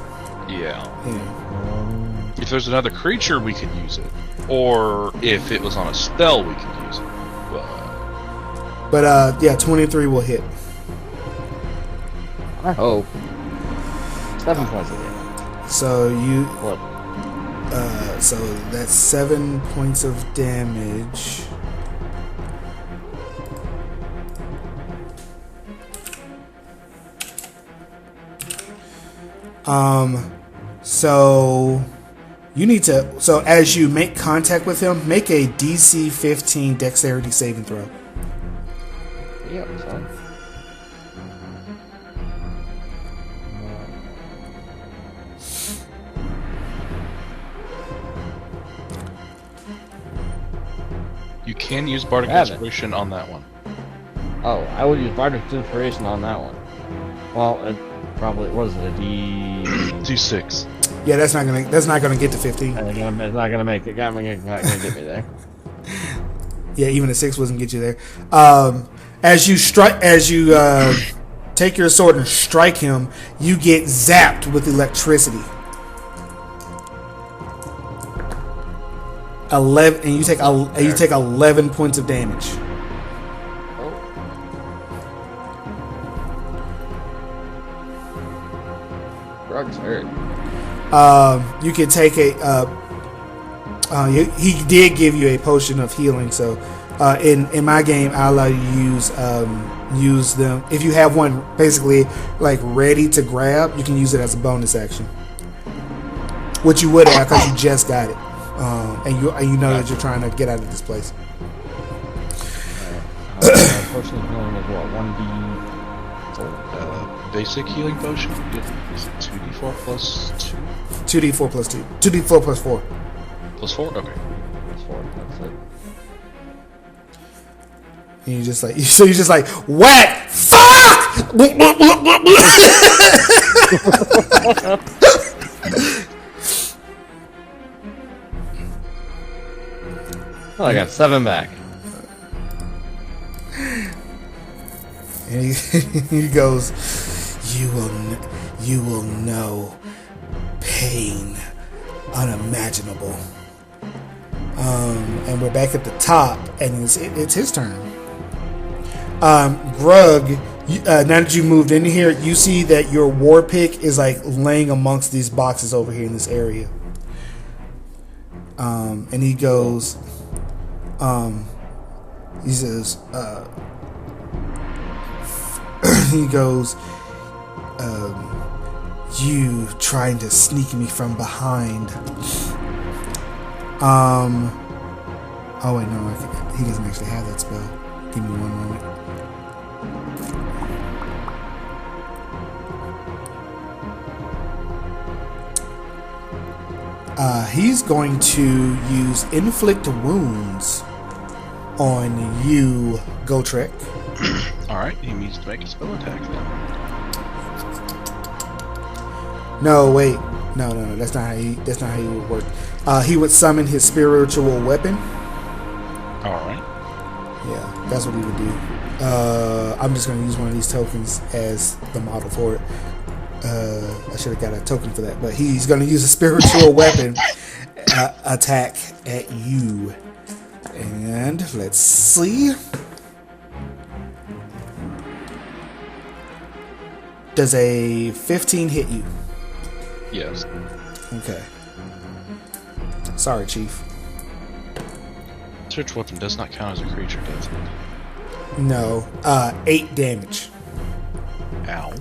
Yeah. Yeah. If there's another creature, we could use it. Or if it was on a spell, we could use it. But 23 will hit. I hope. 7 points of damage. So What? so that's 7 points of damage. So you need to. So as you make contact with him, make a DC 15 Dexterity saving throw. Yeah, so. You can use Bardic Have it. Inspiration on that one. Oh, I would use Bardic Inspiration on that one. Well, it probably was it a D. D6. Yeah, that's not gonna get to 15. It's not gonna make it. Not gonna get me there. Yeah, even a 6 wasn't get you there. As you take your sword and strike him, you get zapped with electricity. 11, and you take 11 points of damage. Oh. Rug's hurt. You can take a. He did give you a potion of healing, so in my game, I allow you to use them. If you have one basically like ready to grab, you can use it as a bonus action. Which you would have because you just got it, and you know that you're trying to get out of this place. Potion of healing is what? 1d. Basic healing potion. Is it 2d4 plus 2? 2d4 plus 2. 2d4 plus 4. Plus 4? Okay. That's 4. That's it. And you're just like, whack! Fuck! Well, I got 7 back. And he goes, you will know pain unimaginable. And we're back at the top, and it's his turn. Grug, now that you moved into here, you see that your war pick is like laying amongst these boxes over here in this area. And he goes, he says, You trying to sneak me from behind. Oh wait, no, he doesn't actually have that spell. Give me one moment. He's going to use inflict wounds on you, Gotrek. Alright, he needs to make a spell attack then. No, wait. No. That's not how he would work. He would summon his spiritual weapon. Alright. Yeah, that's what he would do. I'm just going to use one of these tokens as the model for it. I should have got a token for that, but he's going to use a spiritual weapon attack at you. And let's see. Does a 15 hit you? Yes. Okay. Sorry, Chief. Search weapon does not count as a creature, does it? No. 8 damage. Ow.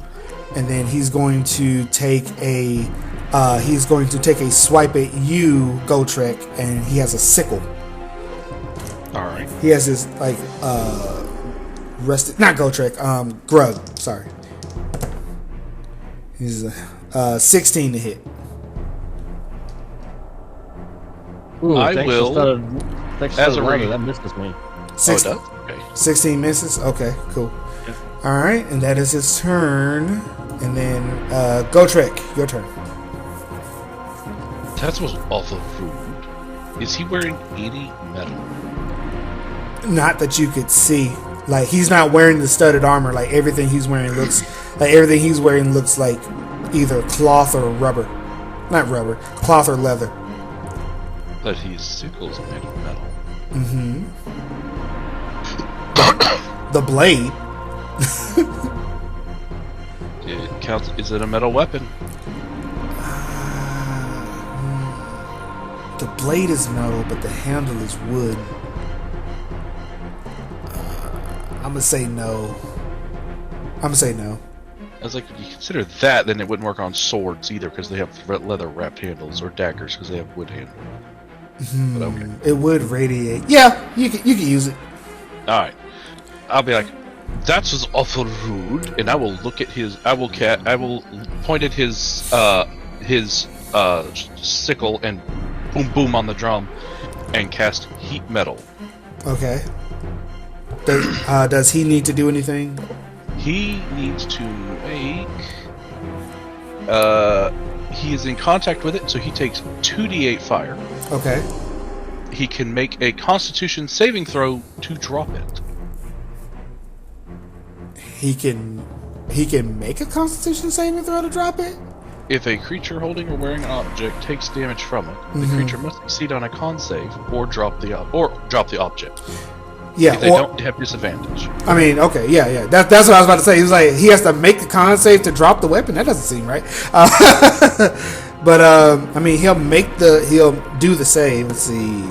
And then he's going to take a swipe at you, Gotrek, and he has a sickle. Alright. He has this not Gotrek, Grug, sorry. He's 16 to hit. Ooh, I will, as a raid, that misses me. 16, oh, it does? Okay. 16 misses? Okay, cool. Yeah. Alright, and that is his turn. And then, Gotrek, your turn. That was awful rude. Is he wearing any metal? Not that you could see. Like, he's not wearing the studded armor. Like, everything he's wearing looks like either cloth or rubber. Not rubber, cloth or leather. But his sickle's made of metal. Mm-hmm. The blade. It counts. Is it a metal weapon? The blade is metal, but the handle is wood. I'm gonna say no. I was like, if you consider that, then it wouldn't work on swords either, because they have leather wrapped handles, or daggers because they have wood handles. But okay. It would radiate. Yeah, you can use it. All right. I'll be like, that was awful rude, and I will look at his. I will point at his sickle and boom boom on the drum, and cast heat metal. Okay. Does he need to do anything? He needs to make. He is in contact with it, so he takes 2d8 fire. Okay. He can make a Constitution saving throw to drop it. He can make a Constitution saving throw to drop it? If a creature holding or wearing an object takes damage from it, the creature must succeed on a con save or drop the object. Yeah, if they don't have disadvantage. I mean, okay, yeah. That's what I was about to say. He was like, he has to make the con save to drop the weapon. That doesn't seem right. But I mean, he'll do the save. Let's see,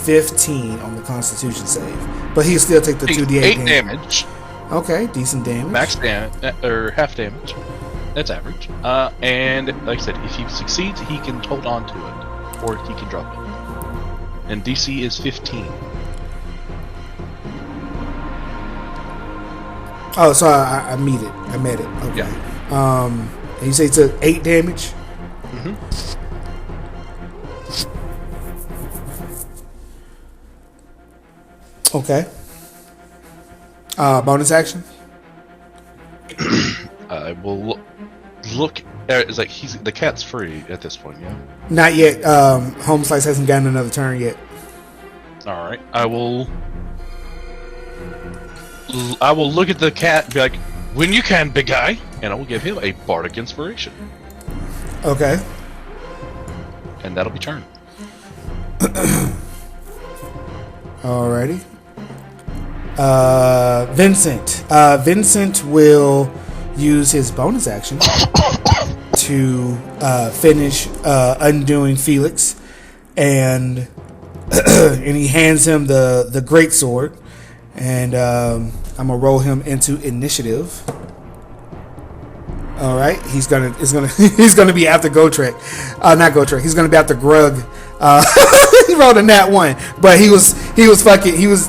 15 on the Constitution save, but he'll still take the 2d8 8 damage. Okay, decent damage. Max damage or half damage. That's average. And like I said, if he succeeds, he can hold on to it, or he can drop it. And DC is 15. Oh, so I met it. Okay. Yeah. And you say it's 8 damage? Mm-hmm. Okay. Bonus action? I will look. It's like the cat's free at this point, yeah. Not yet. Home Slice hasn't gotten another turn yet. All right. I will look at the cat and be like, "When you can, big guy," and I will give him a bardic inspiration. Okay. And that'll be turn. Alrighty. Vincent. Vincent will use his bonus action to finish undoing Felix, and and he hands him the great sword, and I'm gonna roll him into initiative. All right, he's gonna he's gonna be after Gotrek, not Gotrek. He's gonna be after Grug. He rolled a nat 1, but he was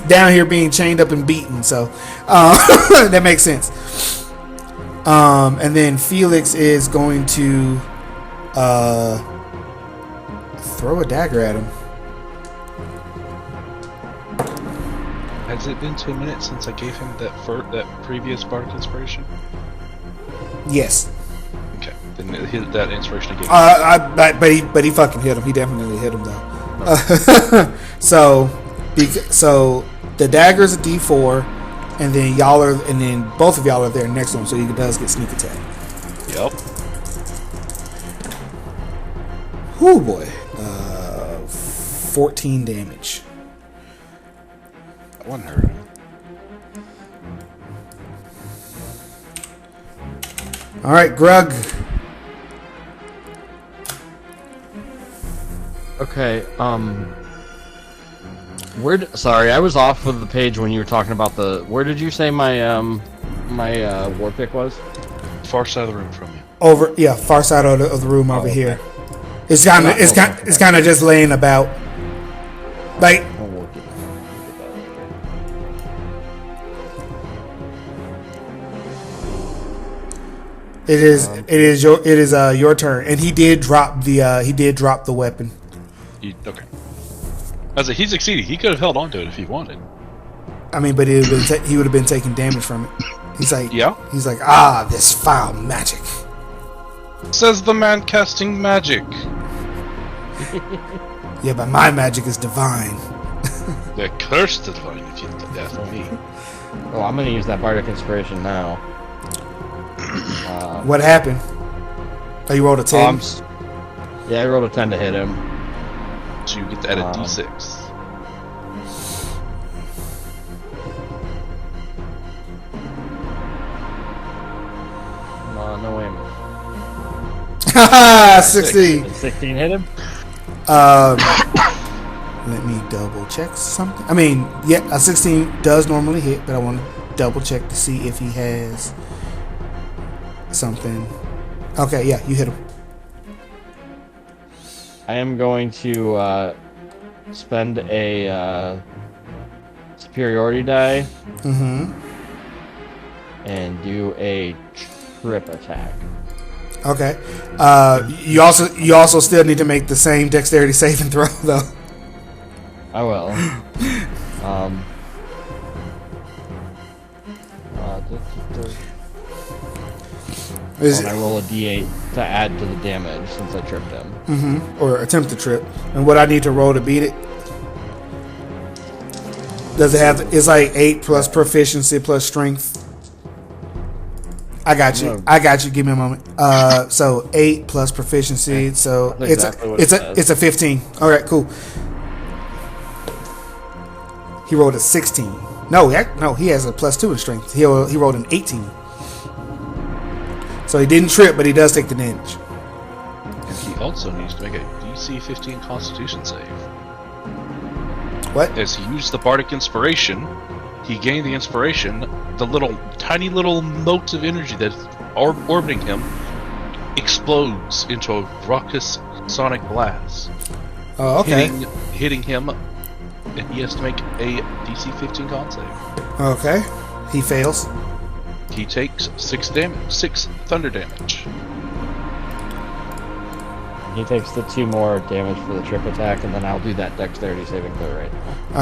down here being chained up and beaten, so that makes sense. And then Felix is going to throw a dagger at him. Has it been 2 minutes since I gave him that previous bardic inspiration? Yes. Okay, then that inspiration again. But he fucking hit him. He definitely hit him though. So the dagger's a D4, and then both of y'all are there next to him, so he does get sneak attack. Yep. Whoo boy, 14 damage. That one hurt. All right, Grug. Okay. Sorry, I was off of the page when you were talking about the. Where did you say my my war pick was? Far side of the room from you. Far side of the room over okay. here. It's kind of just laying about. Like. It is your turn, and he did drop the weapon. Okay. As he succeeded, he could have held on to it if he wanted. I mean, but he would have been taking damage from it. He's like, yeah. He's like, this foul magic. Says the man casting magic. Yeah, but my magic is divine. They're cursed divine, if you ask me. Oh, I'm gonna use that bardic inspiration now. What happened? Oh, you rolled a 10? Yeah, I rolled a 10 to hit him. So you get to add a D6. No way. Haha, 16. 16 hit him? Let me double check something. I mean, yeah, a 16 does normally hit, but I want to double check to see if he has something. Okay, yeah, you hit him. I am going to spend a superiority die. Mm-hmm. And do a trip attack. Okay. You also still need to make the same dexterity saving throw though. I will. I roll a d8 to add to the damage since I tripped him. Mm-hmm. Or attempt to trip. And what I need to roll to beat it? Does it have? It's like 8 plus proficiency plus strength. I got you. Give me a moment. So 8 plus proficiency. Okay. So it's a 15. All right, cool. He rolled a 16. No, he has a plus 2 in strength. He rolled an 18. So he didn't trip, but he does take the damage. And he also needs to make a DC 15 Constitution save. What? As he used the Bardic Inspiration, he gained the inspiration. The tiny little motes of energy that's orbiting him explodes into a raucous sonic blast. Oh, okay. Hitting him, and he has to make a DC 15 con save. Okay. He fails. He takes 6 thunder damage. He takes the 2 more damage for the trip attack, and then I'll do that dexterity saving throw right now.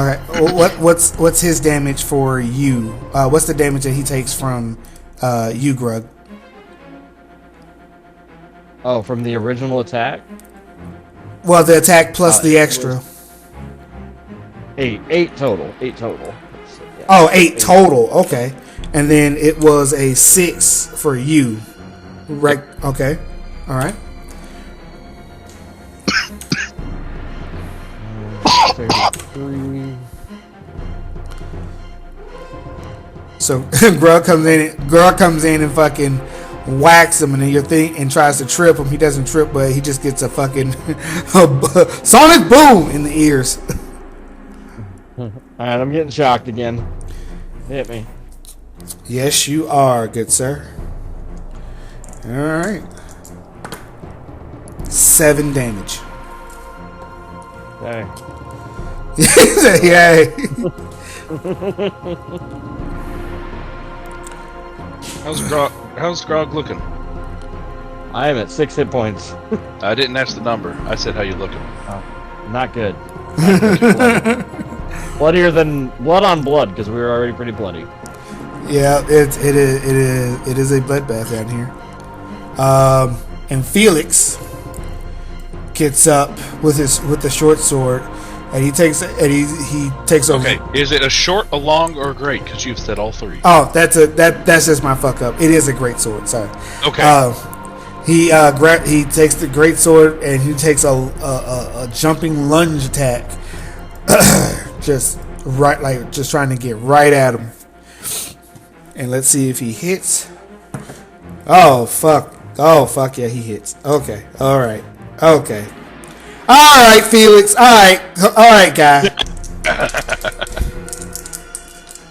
Okay. Well, what's his damage for you? What's the damage that he takes from you, Grug? Oh, from the original attack? Well, the attack plus the extra. 8 total. 8 total. Yeah. Oh, 8 total. Okay. And then it was a 6 for you. Right. Okay. All right. 33. So Grug comes in and fucking whacks him, and then and tries to trip him. He doesn't trip, but he just gets a fucking sonic boom in the ears. Alright, I'm getting shocked again. Hit me. Yes, you are, good sir. Alright. 7 damage. Okay. Yay. How's Grog looking? I am at 6 hit points. I didn't ask the number. I said how you looking. Not good. Not good. Bloodier than blood on blood because we were already pretty bloody. Yeah, it is a bloodbath down here. And Felix gets up with the short sword, and he takes over. Okay, is it a short, a long, or a great? Because you've said all 3. Oh, that's just my fuck up. It is a great sword. Sorry. Okay. He takes the great sword and he takes a jumping lunge attack, just trying to get right at him. And let's see if he hits. Oh fuck yeah, he hits. Okay, all right, Felix. All right, guy.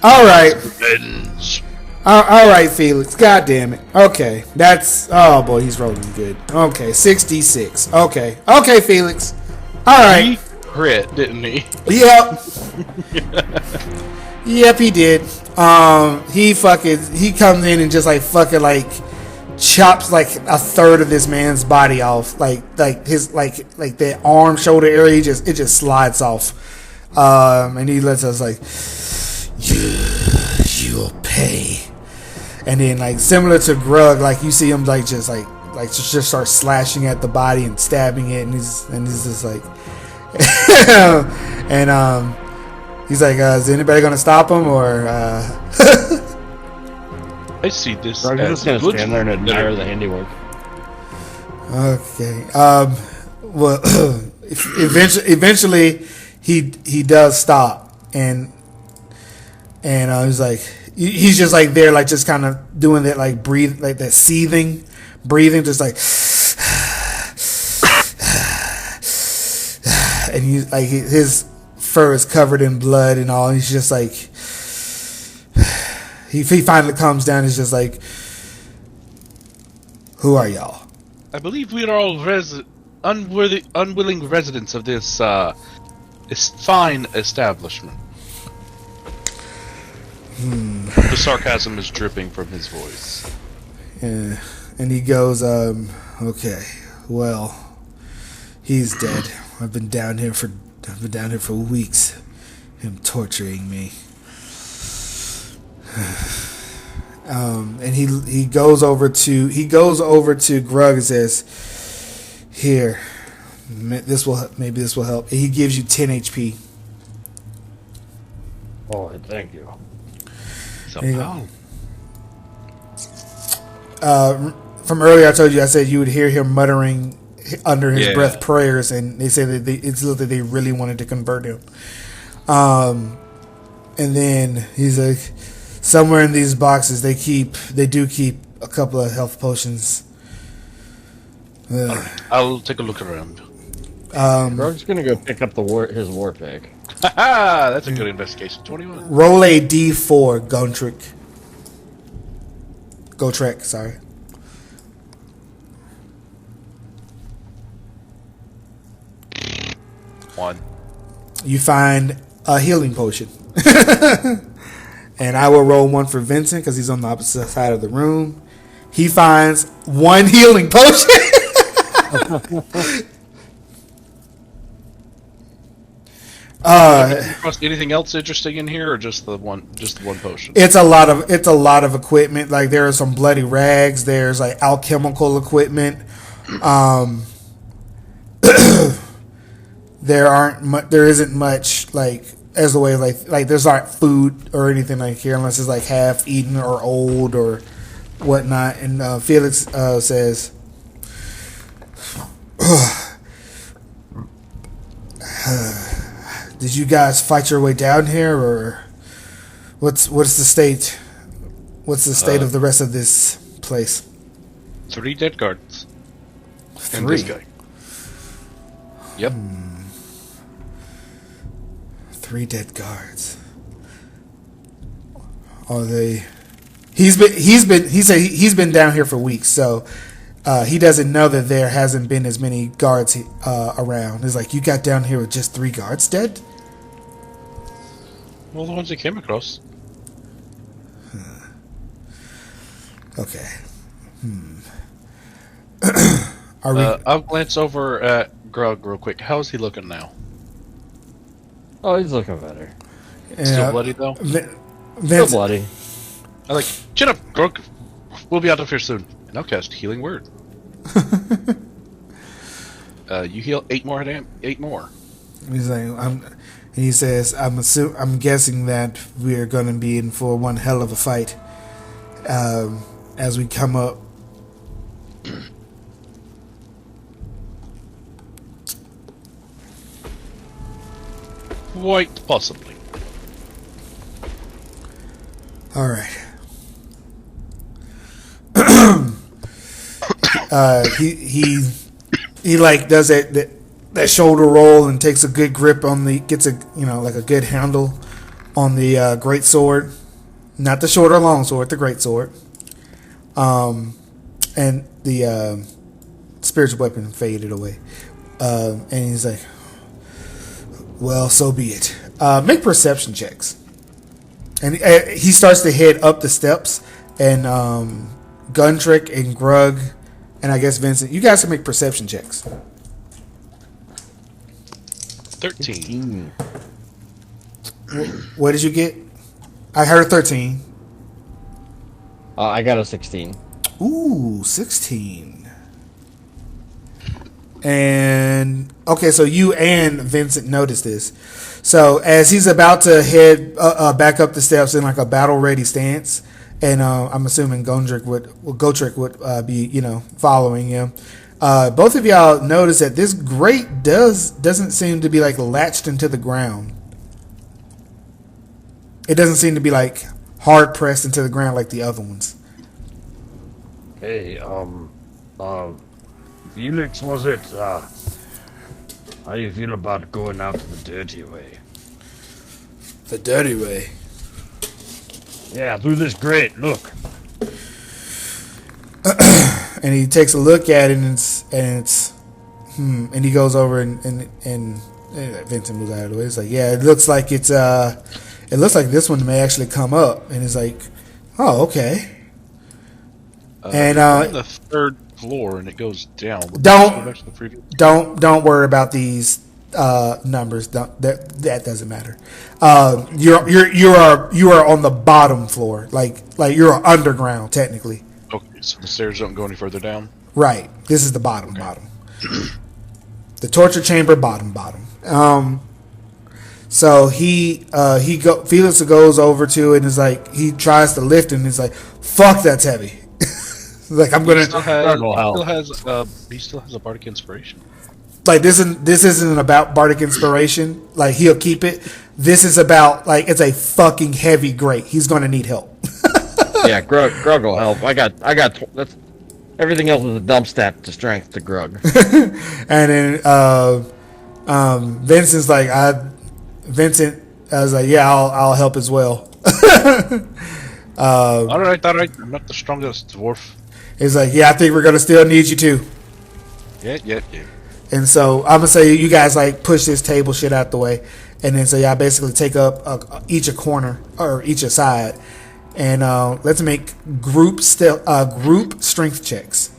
All right. Revenge. All right, Felix. God damn it. Okay, oh boy, he's rolling good. Okay, 66. Okay, Felix. All right. He crit, didn't he? Yep. Yep, he did. He comes in and just fucking chops a third of this man's body off, his the arm shoulder area. It just slides off. And he lets us you'll pay. And then similar to Grug, you see him just start slashing at the body and stabbing it, and he's just and he's like, is anybody gonna stop him or? I see this. I'm just gonna stand there and admire the handiwork. Okay. Well, eventually he does stop, and he's he's just there, just kind of doing that, breathe, that seething breathing, just and his fur is covered in blood and all. And he's just he finally calms down. He's just who are y'all? I believe we are all unwilling residents of this fine establishment. The sarcasm is dripping from his voice. Yeah. And he goes, okay, well, he's dead. I've been down here for weeks. Him torturing me. And he goes over to Grug and says, "Here, maybe this will help." And he gives you 10 HP. Oh, thank you. Somehow. From earlier, I told you, I said you would hear him muttering under his breath prayers, and they said that it's that they really wanted to convert him. And then he's like, somewhere in these boxes they do keep a couple of health potions. I'll take a look around. Grog's gonna go pick up his war pick. That's a good investigation. 21. Roll a D4, Gotrek, sorry. 1. You find a healing potion. And I will roll one for Vincent because he's on the opposite side of the room. He finds 1 healing potion. Anything else interesting in here, or just the one potion? It's a lot of equipment. There are some bloody rags. There's alchemical equipment. There isn't much as the way there's not food or anything here unless it's half eaten or old or whatnot. And Felix says, "Did you guys fight your way down here, or what's the state? What's the state of the rest of this place?" 3 dead guards. 3. And this guy. Yep. 3 dead guards. Are they He's been down here for weeks, so he doesn't know that there hasn't been as many guards around. It's like, you got down here with just 3 guards dead? Well, the ones he came across. Okay. I'll glance over at Grug real quick. How's he looking now? Oh, he's looking better. Still bloody though? Still bloody. I like, chin up, Grug. We'll be out of here soon. And I'll cast Healing Word. You heal 8 more. 8 more. He's like, he says, I'm guessing that we're going to be in for one hell of a fight as we come up. Quite possibly. All right. He like does that shoulder roll and takes a good grip on gets a like a good handle on the great sword, not the short or long sword, the great sword, and the spiritual weapon faded away, and he's like, well, so be it. Make perception checks. And he starts to head up the steps, and Guntrick and Grug, and I guess Vincent, you guys can make perception checks. 13. What did you get? I heard 13. I got a 16. Ooh, 16. And okay, so you and Vincent notice this. So as he's about to head back up the steps in like a battle-ready stance, and I'm assuming Gotrick would be following him. Both of y'all notice that this grate doesn't seem to be like latched into the ground. It doesn't seem to be like hard pressed into the ground like the other ones. Hey, Felix, was it? How do you feel about going out the dirty way? The dirty way. Yeah, through this grate. Look. And he takes a look at it, and he goes over and Vincent moves out of the way. It's like, yeah, it looks like this one may actually come up, and it's like, oh, okay. And on the 3rd floor, and it goes down. Don't worry about these numbers. That doesn't matter. You are on the bottom floor, like you're underground technically. Okay, so the stairs don't go any further down. Right. This is the bottom. The torture chamber, bottom. So Felix goes over to it and is like, he tries to lift it and is like, fuck, that's heavy. Like, I'm gonna. He still has a bardic inspiration. Like, this isn't about bardic inspiration. Like, he'll keep it. This is about, like, it's a fucking heavy grate. He's gonna need help. Yeah, Grug will help. I got. That's everything else is a dump stat to strength to Grug. And then Vincent's like, I was like, yeah, I'll help as well. All right. I'm not the strongest dwarf. He's like, yeah, I think we're gonna still need you too. Yeah. And so I'm gonna say you guys like push this table shit out the way, and then so y'all basically take up each a corner or each a side, and let's make group strength checks,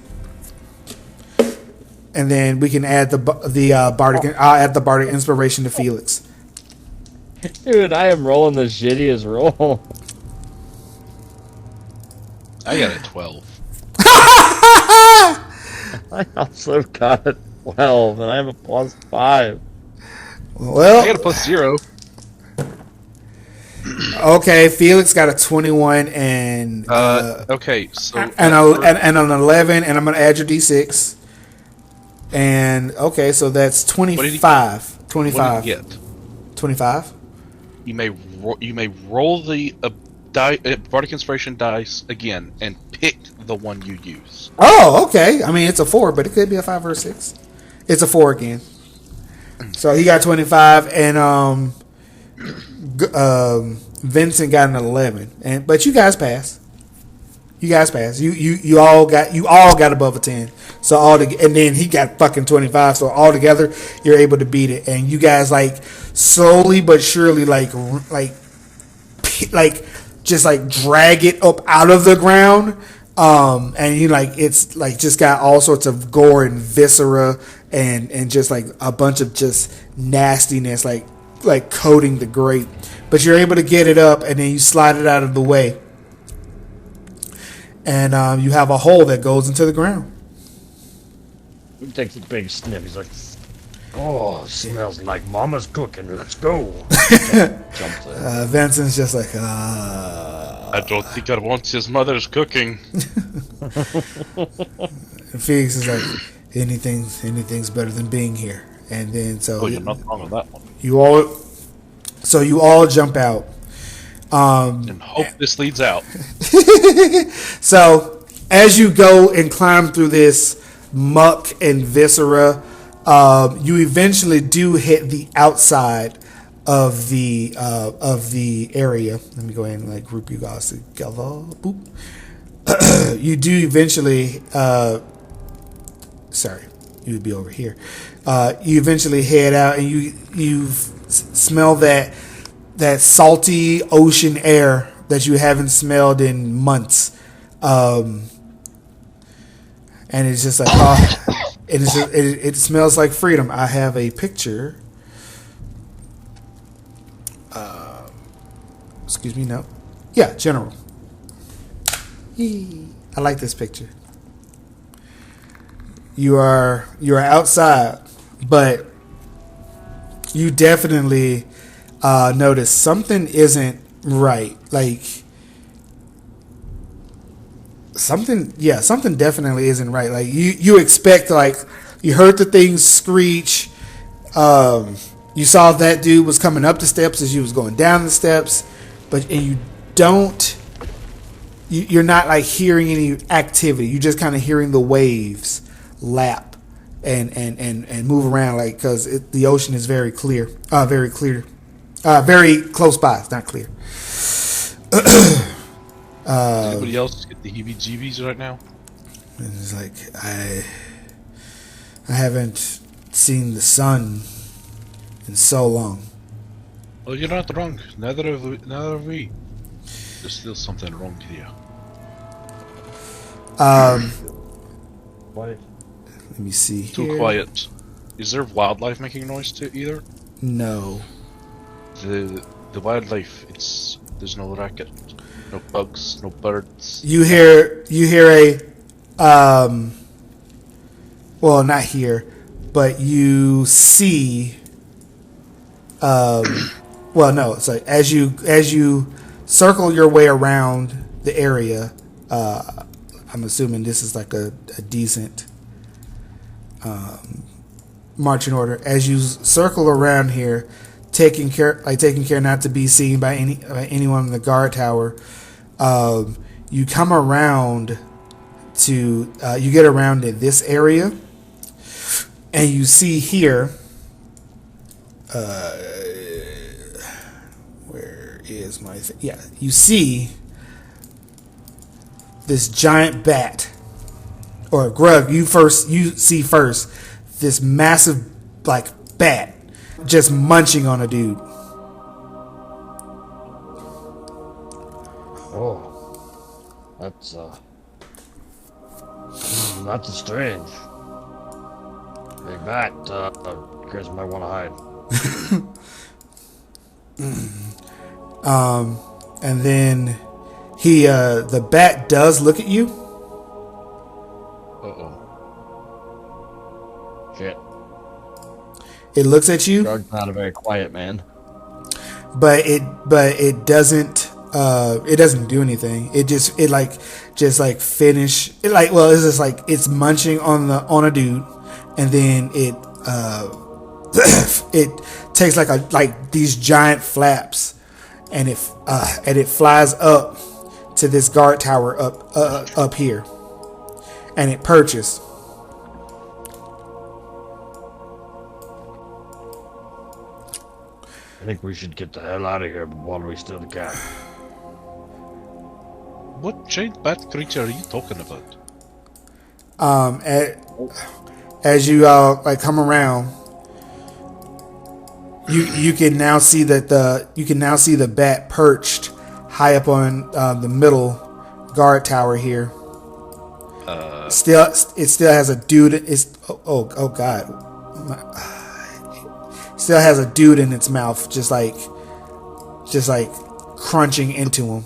and then we can add the bardic. I'll add the bardic inspiration to Felix. Dude, I am rolling the shittiest roll. I got a 12. I also got a 12, and I have a +5. Well, I got a +0. Okay, Felix got a 21 and okay, so and an 11, and I'm gonna add your d6. And okay, so that's 25. 25. What did you get? 25. You may roll the bardic inspiration dice again and pick the one you use. Oh, okay. I mean, it's a 4, but it could be a 5 or a 6. It's a 4 again. So he got 25, and Vincent got an 11. But you guys pass. You guys passed. You all got above a 10. So and then he got fucking 25. So all together, you're able to beat it. And you guys like slowly but surely like just like drag it up out of the ground. And you like it's like just got all sorts of gore and viscera and just like a bunch of just nastiness like coating the grate. But you're able to get it up and then you slide it out of the way. And you have a hole that goes into the ground. He takes a big sniff. He's like, "Oh, smells like Mama's cooking. Let's go." Jumps in. Vincent's just like, I don't think I want his mother's cooking. And Felix is like, anything's better than being here. And then Oh, you're not wrong on that one. you all jump out. And hope this leads out. So as you go and climb through this muck and viscera, you eventually do hit the outside of the area. Let me go ahead and like group you guys together. Boop. You do eventually. Sorry, you would be over here. You eventually head out and you smell that salty ocean air that you haven't smelled in months. And it's just like, it smells like freedom. I have a picture. Excuse me, no. Yeah, general. I like this picture. You are outside, but you definitely notice something isn't right. Like something definitely isn't right. Like you expect, like, you heard the things screech. You saw that dude was coming up the steps as you was going down the steps, you're not like hearing any activity. You're just kind of hearing the waves lap and move around, like, because the ocean is very clear, very close by. It's not clear. Anybody else get the heebie-jeebies right now? And it's like I haven't seen the sun in so long. Well, you're not wrong. Neither have we. There's still something wrong here. What? Let me see Too here. quiet. Is there wildlife making noise too either? No. The wildlife, there's no racket, no bugs, no birds. You hear a well, not here, but you see well, no, it's like as you circle your way around the area, I'm assuming this is like a decent marching order. As you circle around here, taking care not to be seen by anyone in the guard tower, you come around to you get around in this area, and you see here. Where is my thing? Yeah, you see this giant bat, or Grug. You see first this massive like bat just munching on a dude. Oh, that's strange. Big bat. Chris might want to hide. And then the bat does look at you. Uh-oh. Shit. It looks at you, Grug's not a very quiet man. but it doesn't do anything. It just finish it, like, well, it's just like it's munching on a dude, and then it it takes like these giant flaps, and it flies up to this guard tower up here, and it perches. I think we should get the hell out of here while we still can. What giant bat creature are you talking about? As you like come around, you can now see that the bat perched high up on the middle guard tower here. It still has a dude. Oh god, still has a dude in its mouth, just like crunching into him.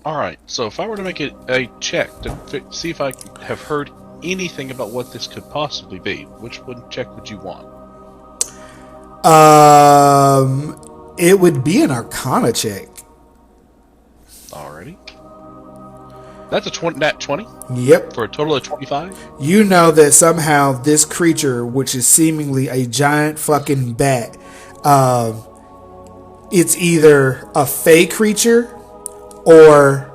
Alright, so if I were to make a check to see if I have heard anything about what this could possibly be, which one check would you want? It would be an Arcana check. Alrighty. That's a nat 20? Yep. For a total of 25? You know that somehow this creature, which is seemingly a giant fucking bat, it's either a fey creature or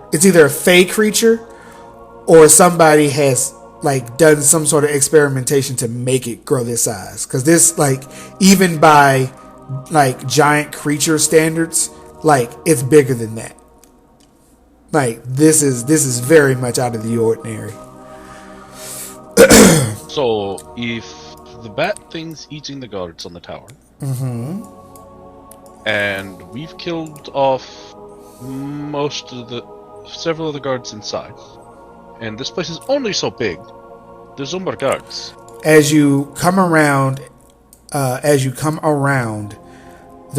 somebody has like done some sort of experimentation to make it grow this size. Because this, like, even by like giant creature standards, like it's bigger than that. Like this is very much out of the ordinary. So if the bat thing's eating the guards on the tower, and we've killed off several of the guards inside, and this place is only so big, there's no more guards. As you come around the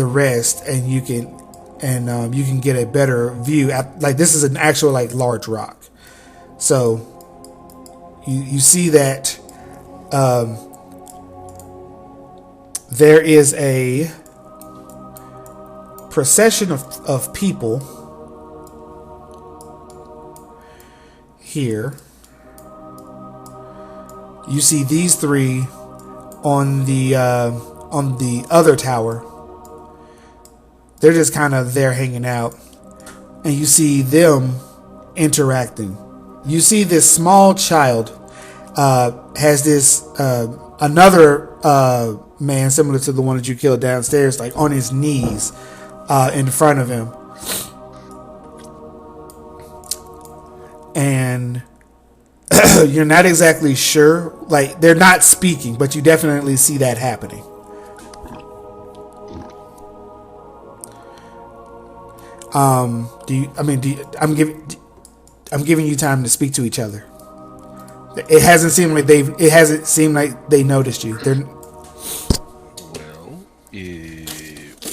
rest, and you can get a better view at, like, this is an actual like large rock. So you see that there is a procession of people here. You see these three on the other tower. They're just kind of there hanging out, and you see them interacting. You see this small child has this another man similar to the one that you killed downstairs, like on his knees in front of him, and you're not exactly sure. Like, they're not speaking, but you definitely see that happening. I'm giving you time to speak to each other. It hasn't seemed like they noticed you. Well, we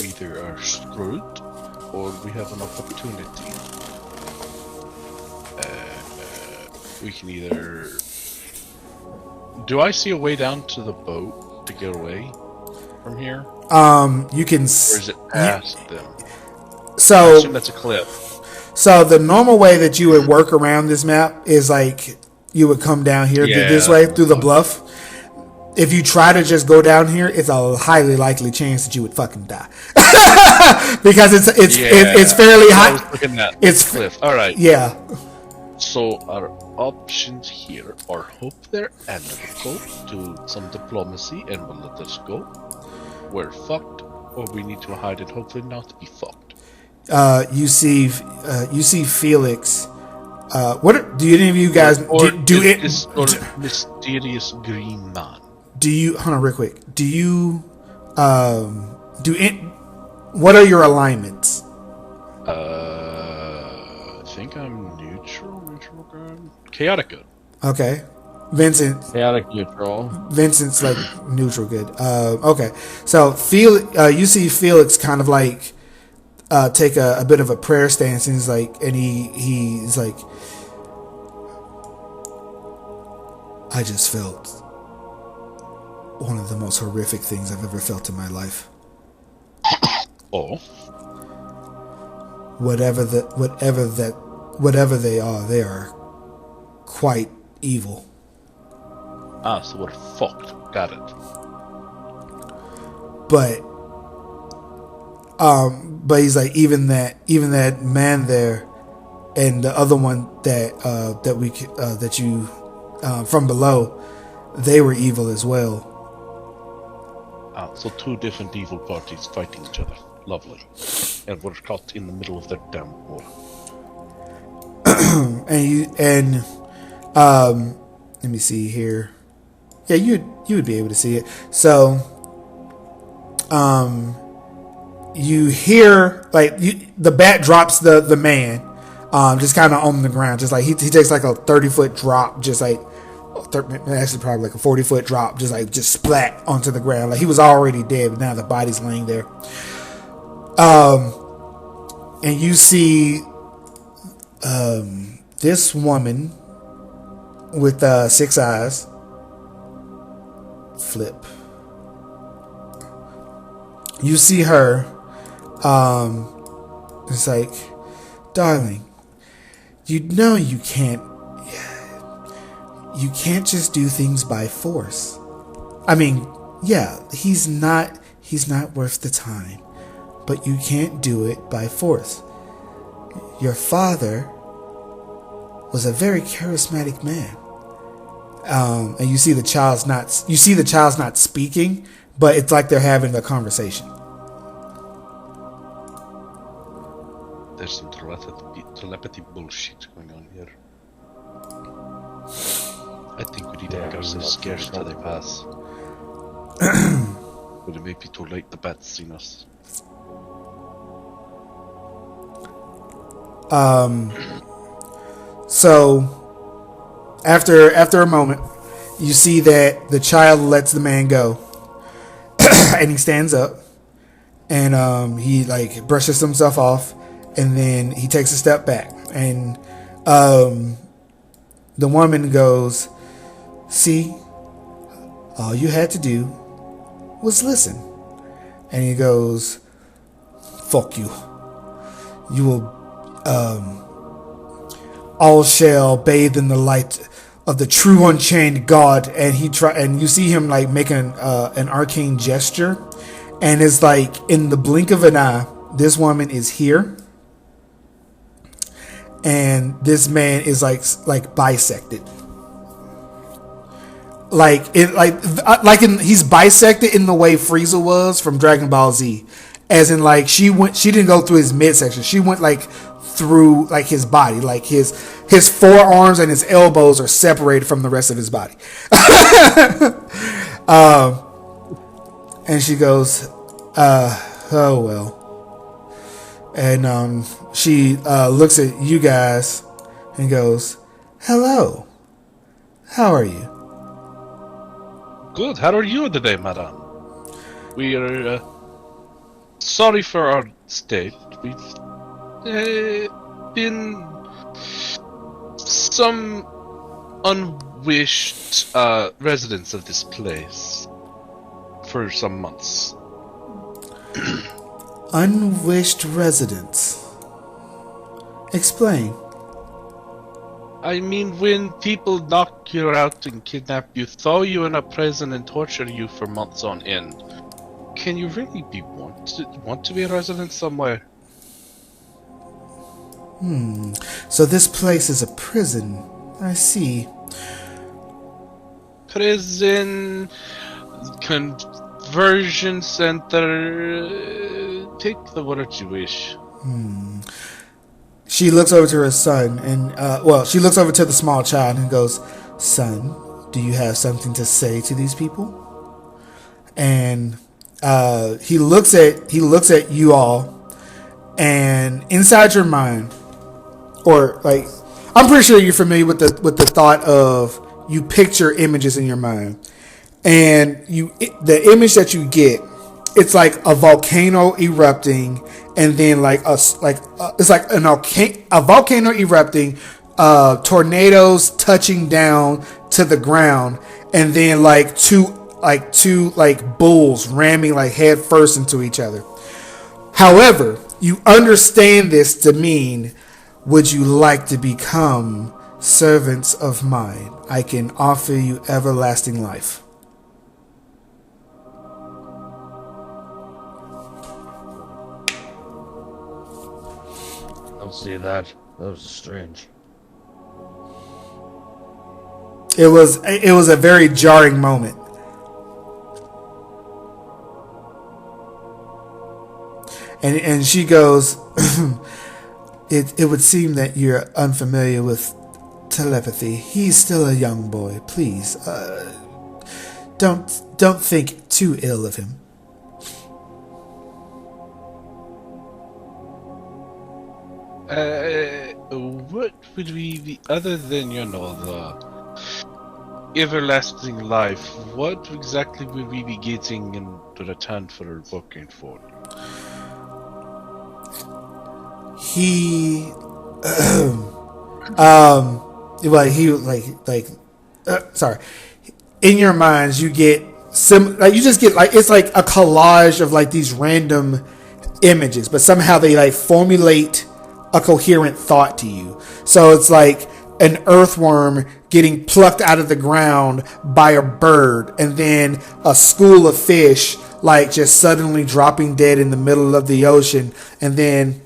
either are screwed or we have an opportunity. We can either. Do I see a way down to the boat to get away from here? You can. Or is it past them? So I assume that's a cliff. So the normal way that you would work around this map is like you would come down here this way through the bluff. If you try to just go down here, it's a highly likely chance that you would fucking die because it's fairly high. It's cliff. All right. Yeah. So our options here are hope they're amiable, do some diplomacy, and will let us go. We're fucked, or we need to hide and hopefully not be fucked. You see Felix. What do any of you guys do? Mysterious green man. Do you hold on real quick? Do you what are your alignments? I think I'm neutral good, chaotic good. Okay, Vincent. Chaotic neutral. Vincent's like neutral good. Okay, so you see Felix kind of like take a bit of a prayer stance, and he's like, I just felt one of the most horrific things I've ever felt in my life. Oh. Whatever they are quite evil. Ah, so we're fucked. Got it. But he's like, even that man there, and the other one that you from below, they were evil as well. Ah, so two different evil parties fighting each other. Lovely. And we're caught in the middle of their damn war. let me see here. Yeah, you would be able to see it. So, you hear like the bat drops the man, just kind of on the ground, just like he takes like a 30-foot drop, just like actually probably like a 40-foot drop, just splat onto the ground. Like he was already dead, but now the body's laying there. And you see this woman with 6 eyes flip. You see her. It's like, darling, you know you can't just do things by force. I mean, yeah, he's not worth the time, but you can't do it by force. Your father was a very charismatic man. And you see the child's not speaking, but it's like they're having a conversation. There's some telepathy bullshit going on here. I think we need to make ourselves scarce till they pass. But it may be too late, the bat's seen us. So after a moment, you see that the child lets the man go. And he stands up and he like brushes himself off, and then he takes a step back, and the woman goes, "See, all you had to do was listen." And he goes, "Fuck you. You will all shall bathe in the light of the true unchained God." And you see him like making an arcane gesture, and it's like in the blink of an eye, this woman is here, and this man is like bisected. He's bisected in the way Frieza was from Dragon Ball Z, as in like she didn't go through his midsection. She went like through like his body, like his forearms and his elbows are separated from the rest of his body. And she goes, "Oh well." And she looks at you guys and goes, "Hello, how are you?" Good, how are you today, madame? We are sorry for our state. We've been some unwished residents of this place for some months. Unwished residents. Explain. I mean, when people knock you out and kidnap you, throw you in a prison and torture you for months on end, can you really want to be a resident somewhere? So this place is a prison. I see. Prison, conversion center, take the word you wish. She looks over to her son, and she looks over to the small child and goes, "Son, do you have something to say to these people?" And he looks at you all, and inside your mind, or like, I'm pretty sure you're familiar with the thought of you picture images in your mind, and the image that you get, it's like a volcano erupting, and then it's like a volcano erupting, tornadoes touching down to the ground, and then like two bulls ramming like head first into each other. However, you understand this to mean, would you like to become servants of mine? I can offer you everlasting life. Don't see that. That was strange. It was a very jarring moment. And she goes, it would seem that you're unfamiliar with telepathy. He's still a young boy. Please, don't think too ill of him. What would we be, other than, the everlasting life, what exactly would we be getting in return for working for you? He, sorry. In your minds, you get you just get it's like a collage of like these random images, but somehow they like formulate a coherent thought to you. So it's like an earthworm getting plucked out of the ground by a bird, and then a school of fish like just suddenly dropping dead in the middle of the ocean, and then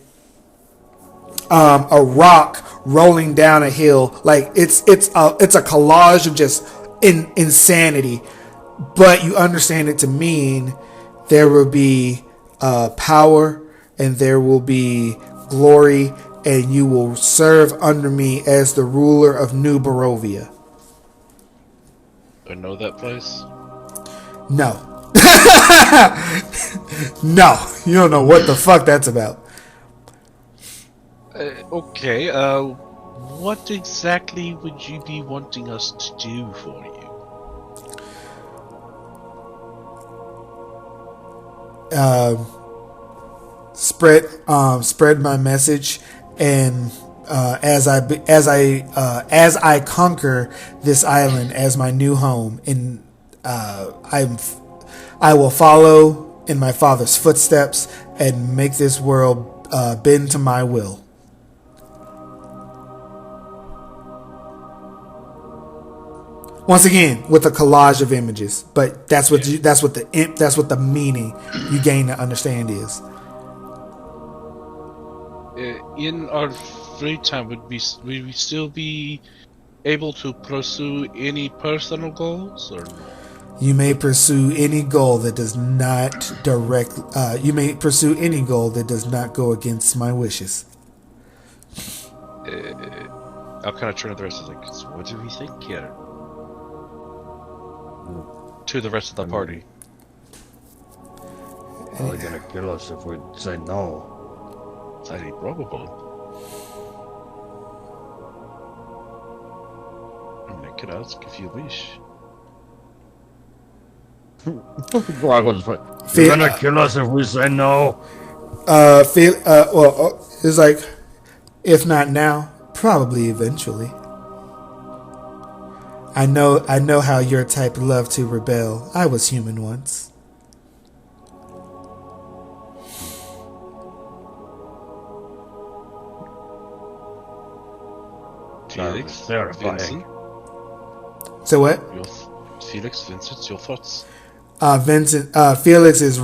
a rock rolling down a hill. Like it's a collage of just insanity, but you understand it to mean there will be power and there will be glory, and you will serve under me as the ruler of New Barovia. I know that place. No. No, you don't know what the fuck that's about. Okay, what exactly would you be wanting us to do for you? Spread my message, and as I conquer this island as my new home, and I will follow in my father's footsteps and make this world bend to my will. Once again, with a collage of images, but that's what the meaning you gain to understand is. In our free time, would we still be able to pursue any personal goals, or no? You may pursue any goal that does not go against my wishes. I'll kind of turn to the rest of like, so what do we think here? To the rest of the party. Are they gonna kill us if we say no? It's highly probable. I mean, I could ask if you wish. You're gonna kill us if we say no? It's like, if not now, probably eventually. I know how your type love to rebel. I was human once. Felix, terrifying. So what? Felix, Vincent, your thoughts? Felix is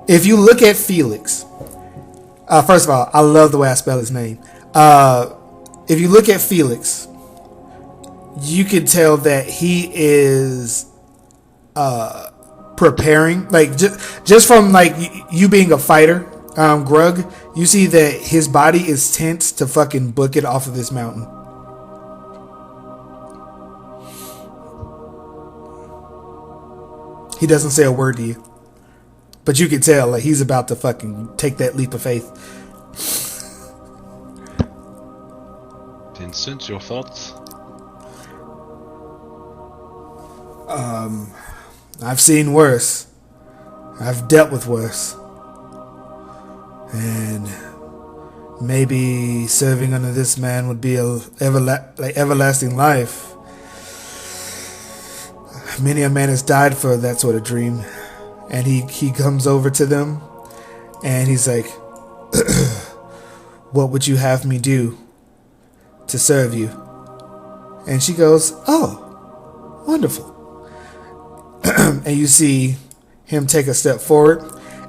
if you look at Felix, first of all, I love the way I spell his name. If you look at Felix, you can tell that he is preparing, like just from like you being a fighter, Grug. You see that his body is tense to fucking book it off of this mountain. He doesn't say a word to you, but you can tell like he's about to fucking take that leap of faith. Vincent, your thoughts? I've seen worse. I've dealt with worse. And maybe serving under this man would be everlasting life. Many a man has died for that sort of dream. And he comes over to them and he's like, what would you have me do to serve you? And she goes, oh, wonderful. And you see him take a step forward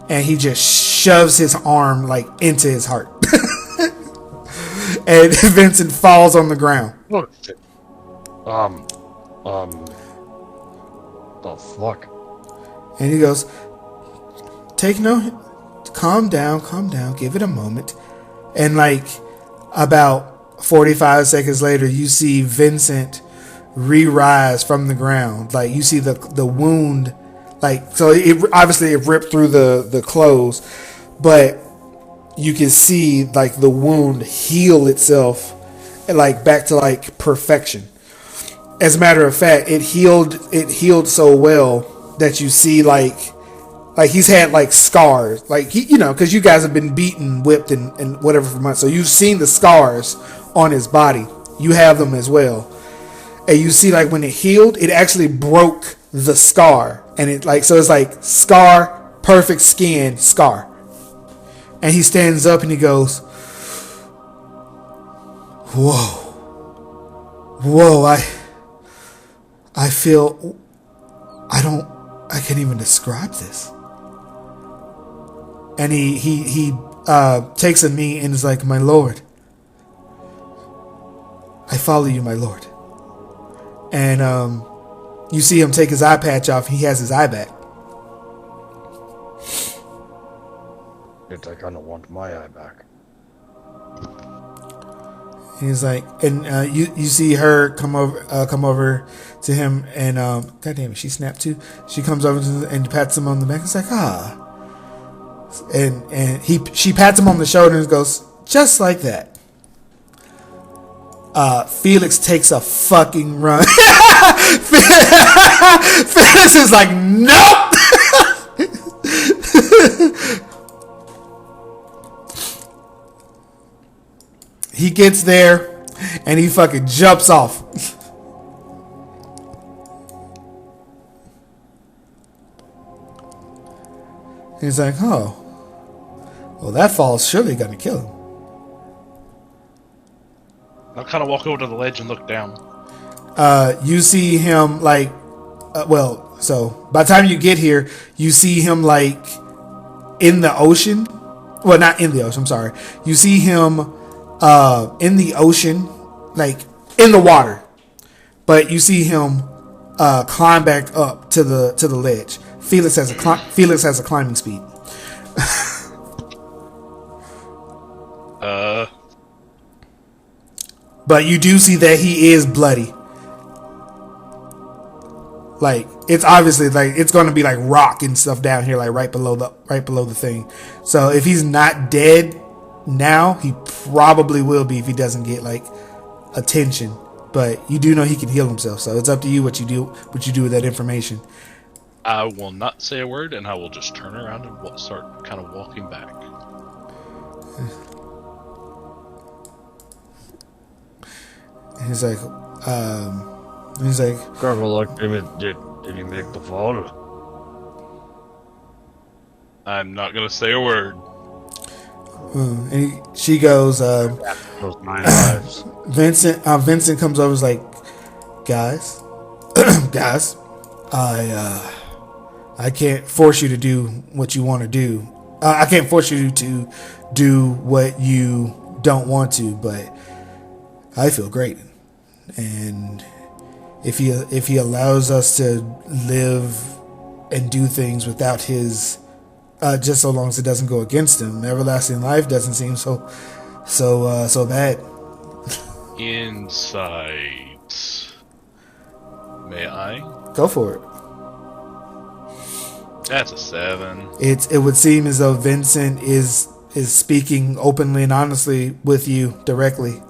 and he just shoves his arm like into his heart. And Vincent falls on the ground. The fuck? And he goes, take no calm down, give it a moment. And like about 45 seconds later, you see Vincent re-rise from the ground. Like you see the wound, like, so it obviously it ripped through the clothes, but you can see like the wound heal itself, like back to like perfection. As a matter of fact, it healed so well that you see like he's had like scars, like he, you know, because you guys have been beaten, whipped, and whatever for months, so you've seen the scars on his body. You have them as well, and you see like when it healed, it actually broke the scar, and it like, so it's like scar, perfect skin, scar. And he stands up and he goes, whoa, I feel, I can't even describe this. And he takes a knee and is like, my lord, I follow you, my lord. And you see him take his eye patch off. He has his eye back. I kind of want my eye back. He's like, and you see her come over to him, and God damn it, she snapped too. She comes over to him and pats him on the back. It's like, and she pats him on the shoulder and goes, just like that. Felix takes a fucking run. Felix is like, nope. He gets there and he fucking jumps off. He's like, oh, well, that fall's surely gonna kill him. I'll kind of walk over to the ledge and look down. You see him like, so by the time you get here, you see him like in the ocean. Well, not in the ocean, I'm sorry. You see him in the ocean, like in the water, but you see him climb back up to the ledge. Felix has a climbing speed. But you do see that he is bloody. Like, it's obviously like it's going to be like rock and stuff down here, like right below the thing. So if he's not dead now, he probably will be if he doesn't get like attention. But you do know he can heal himself, so it's up to you what you do with that information. I will not say a word, and I will just turn around and start kind of walking back. He's like, Gargle looked at him. Did he make the fall? I'm not gonna say a word. and she goes, Those 9 lives. Vincent comes over, is like, guys, I can't force you to do what you want to do. I can't force you to do what you don't want to, but I feel great. And if he allows us to live and do things without his, just so long as it doesn't go against him, everlasting life doesn't seem so bad. Insight. May I? Go for it. That's a 7. It would seem as though Vincent is speaking openly and honestly with you directly,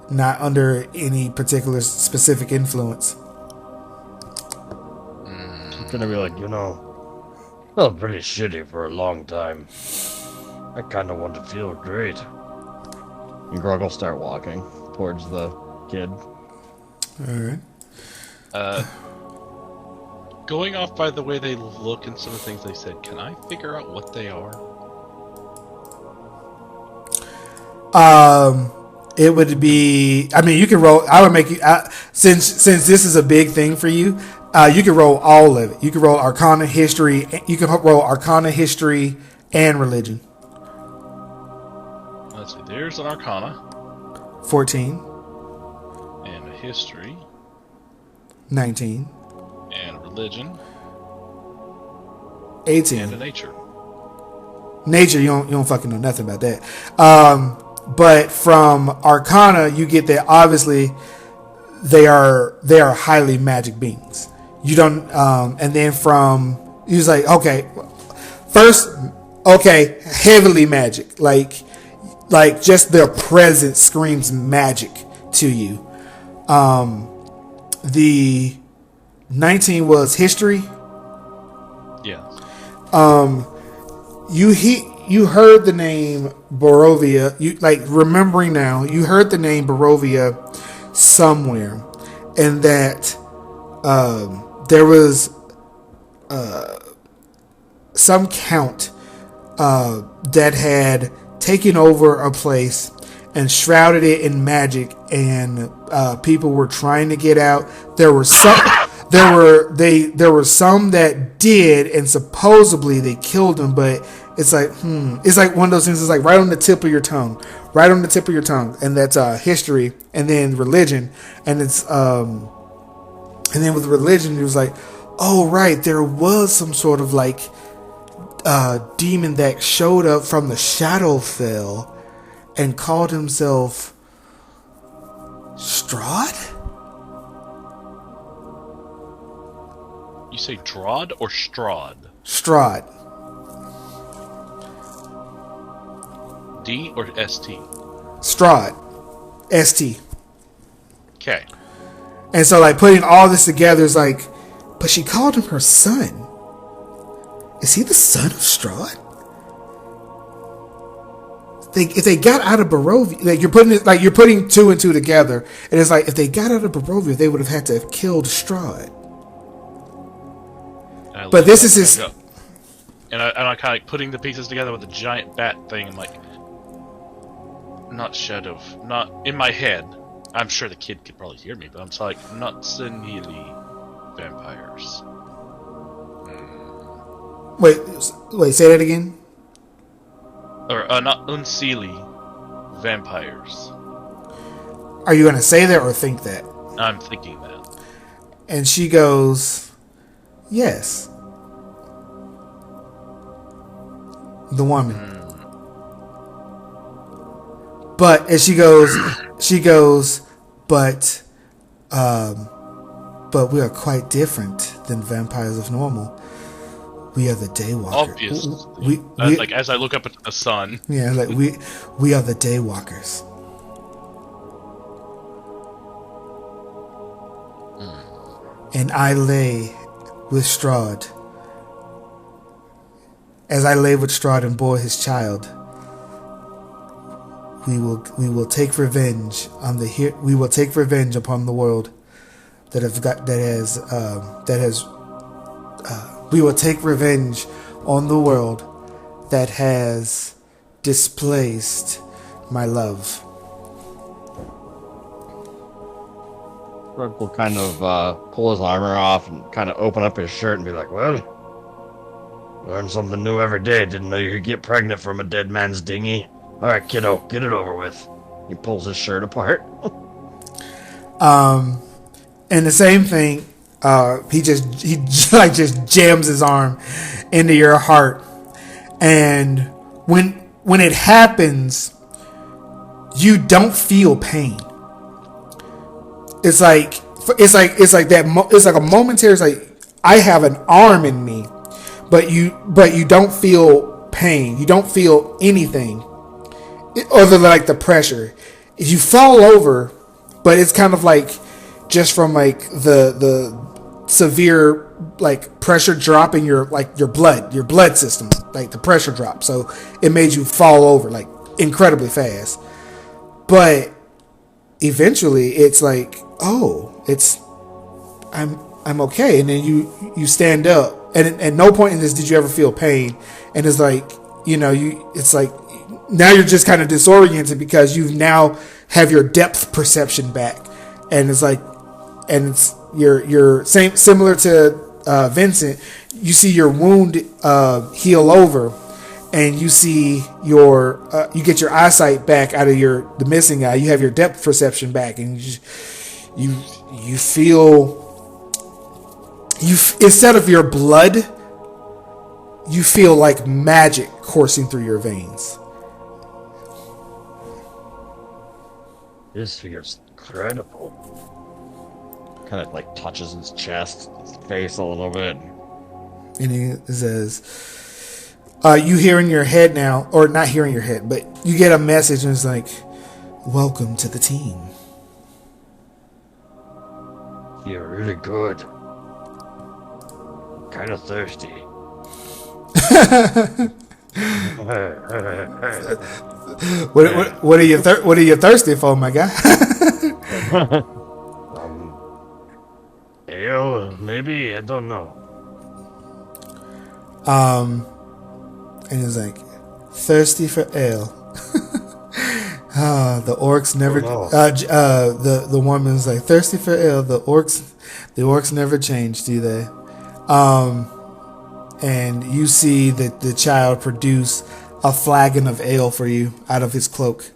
not under any particular specific influence. It's gonna be like, felt pretty shitty for a long time. I kind of want to feel great. And Grog will start walking towards the kid. All right. Going off by the way they look and some of the things they said, can I figure out what they are? It would be, I mean, you can roll, I would make you, since this is a big thing for you, you can roll all of it. You can roll Arcana, History, you can roll Arcana, History, and Religion. Let's see, there's an Arcana. 14. And a History. 19. And a Religion. 18. And a Nature. Nature, you don't fucking know nothing about that. But from Arcana, you get that obviously they are highly magic beings. You don't, and then from he's like, okay, first, okay, heavily magic, like just their presence screams magic to you. The 19 was history. Yeah. You heard the name Barovia. You like remembering now. You heard the name Barovia somewhere, and that there was some count that had taken over a place and shrouded it in magic, and people were trying to get out. There were some that did, and supposedly they killed them, but it's like it's like one of those things. It's like right on the tip of your tongue, and that's history, and then religion, and it's and then with religion it was like, oh right, there was some sort of like demon that showed up from the Shadowfell and called himself Strahd. You say Drod or Strahd? Strahd. D or ST? Strahd. ST. Okay. And so like putting all this together is like, but she called him her son. Is he the son of Strahd? If they got out of Barovia, like you're putting two and two together, and it's like if they got out of Barovia, they would have had to have killed Strahd. But this is his. And I kind of like putting the pieces together with the giant bat thing. I'm like, not Shadow, not in my head. I'm sure the kid could probably hear me, but I'm like, not Senili vampires. Wait, say that again. Or not Unseelie vampires. Are you gonna say that or think that? I'm thinking that. And she goes, yes. The woman. But as she goes, but we are quite different than vampires of normal. We are the Daywalkers. Obviously. Like as I look up at the sun. Yeah, like we are the Daywalkers. And I lay with Strahd. As I lay with Strahd and bore his child, we will take revenge on we will take revenge upon the world we will take revenge on the world that has displaced my love. Rook will kind of pull his armor off and kind of open up his shirt and be like, well, learn something new every day. Didn't know you could get pregnant from a dead man's dinghy. All right, kiddo, get it over with. He pulls his shirt apart. And the same thing, he just jams his arm into your heart, and when it happens, you don't feel pain. It's like a momentary. It's like I have an arm in me, but you don't feel pain. You don't feel anything other than like the pressure. You fall over, but it's kind of like just from like the severe like pressure drop in your blood system, like the pressure drop. So it made you fall over like incredibly fast. But eventually it's like, oh, I'm okay. And then you stand up, and at no point in this did you ever feel pain. And it's like, it's like now you're just kind of disoriented because you now have your depth perception back. And it's like, and it's you're similar to Vincent. You see your wound heal over, and you see you get your eyesight back out of the missing eye. You have your depth perception back, and you feel instead of your blood, you feel like magic coursing through your veins. This feels incredible. Kind of like touches his chest, his face a little bit. And he says, you hear in your head now, or not hear in your head, but you get a message and it's like, welcome to the team. You're really good. Kind of thirsty. What are you thirsty for, my guy? Ale, maybe, I don't know. And he's like, thirsty for ale. The orcs never. The woman's like, thirsty for ale. The orcs never change, do they? And you see that the child produce a flagon of ale for you out of his cloak.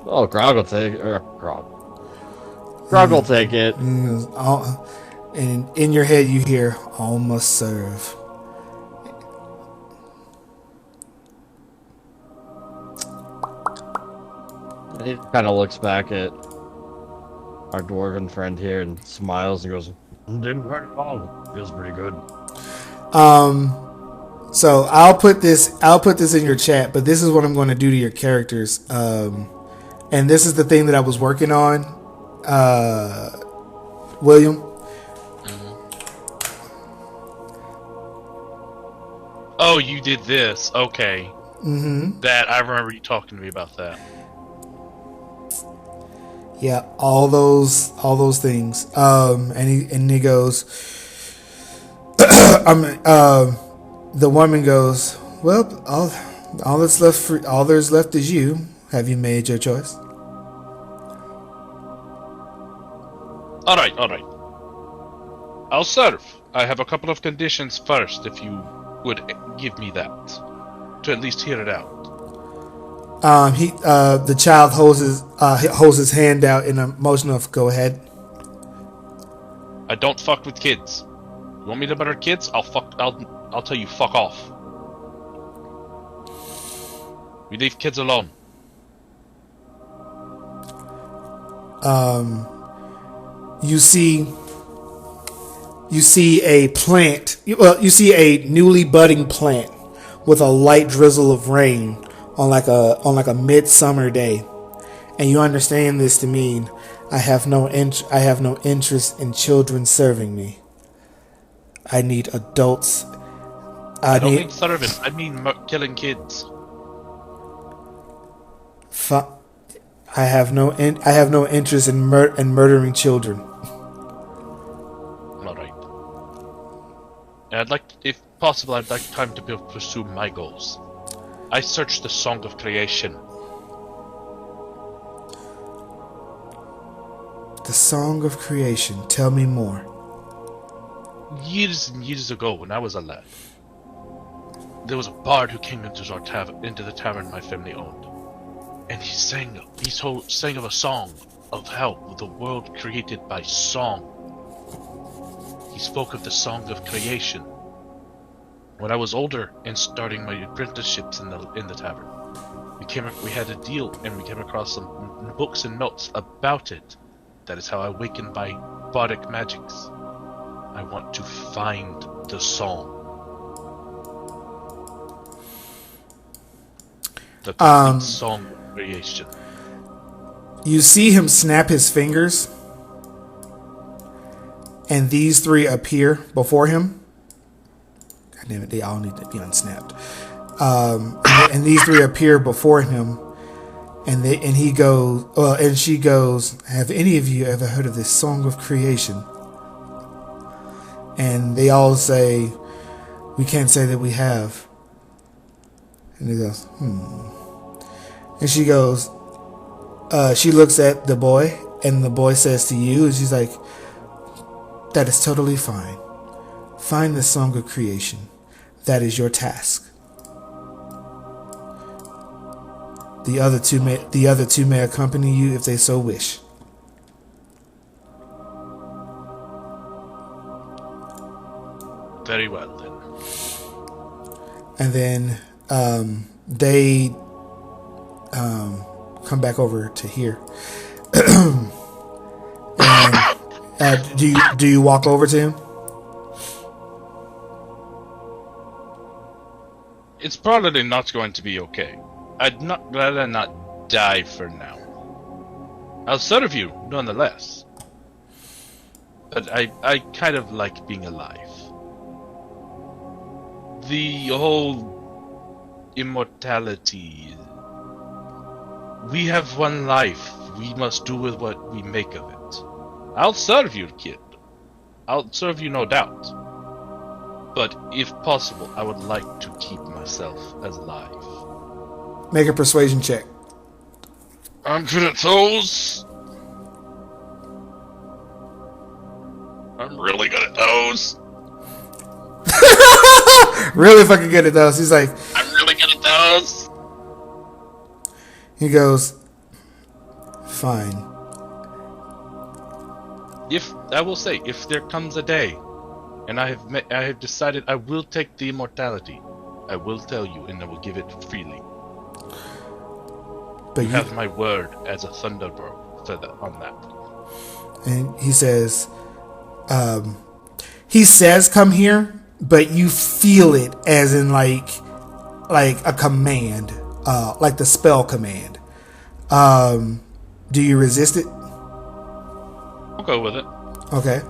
Oh, Grog will take it. Grog will take it. And in your head you hear, all must serve. He kind of looks back at our dwarven friend here and smiles and goes, Didn't hurt at all. Feels pretty good. So I'll put this in your chat, but this is what I'm going to do to your characters. And this is the thing that I was working on, William. Oh, you did this. Okay. Mm-hmm. That I remember you talking to me about that. Yeah, all those things. And he goes. The woman goes, well, all there's left is you. Have you made your choice? All right. I'll serve. I have a couple of conditions first, if you would give me that, to at least hear it out. The child holds his hand out in a motion of go ahead. I don't fuck with kids. You want me to murder kids? I'll tell you fuck off. We leave kids alone. You see a plant. You see a newly budding plant with a light drizzle of rain on like a midsummer day, and you understand this to mean I have no interest in children serving me. I need adults. I don't mean serving. I mean killing kids. I have no interest in murdering children. All right. And if possible, I'd like time to pursue my goals. I searched the Song of Creation. The Song of Creation. Tell me more. Years and years ago, when I was a lad, there was a bard who came into the tavern my family owned, and he sang of a song of how the world created by song. He spoke of the Song of Creation. When I was older and starting my apprenticeships in the tavern, we had a deal, and we came across some books and notes about it. That is how I awakened my bardic magics. I want to find the song. The complete Song of Creation. You see him snap his fingers, and these three appear before him. God damn it, they all need to be unsnapped. And these three appear before him, and she goes, have any of you ever heard of this Song of Creation? And they all say, we can't say that we have. And he goes, And she goes, she looks at the boy, and the boy says to you, and she's like, that is totally fine. Find the Song of Creation. That is your task. The other two may accompany you if they so wish. Very well, then. And then they come back over to here. And do you walk over to him? It's probably not going to be okay. I'd rather not die for now. I'll serve you nonetheless. But I kind of like being alive. The whole immortality. We have one life. We must do with what we make of it. I'll serve you, kid. I'll serve you, no doubt. But if possible, I would like to keep myself as alive. Make a persuasion check. I'm good at those. I'm really good at those. Really fucking good at those. He's like, I'm really good at those. He goes, fine. If I will say, if there comes a day, and I have decided I will take the immortality, I will tell you, and I will give it freely. But you have my word as a thunderbolt on that. And he says, come here, but you feel it as in like a command, like the spell command. Do you resist it? I'll go with it. Okay.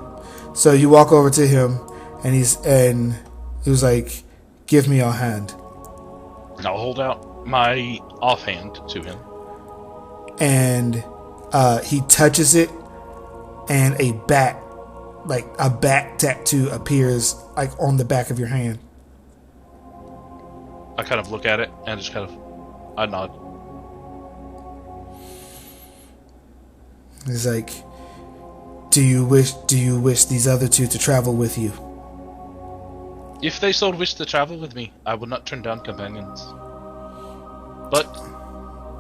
So you walk over to him, and he was like, give me your hand. I'll hold out my offhand to him. And he touches it, and a bat tattoo appears like on the back of your hand. I kind of look at it and just I nod. He's like, do you wish these other two to travel with you? If they so wish to travel with me, I would not turn down companions. But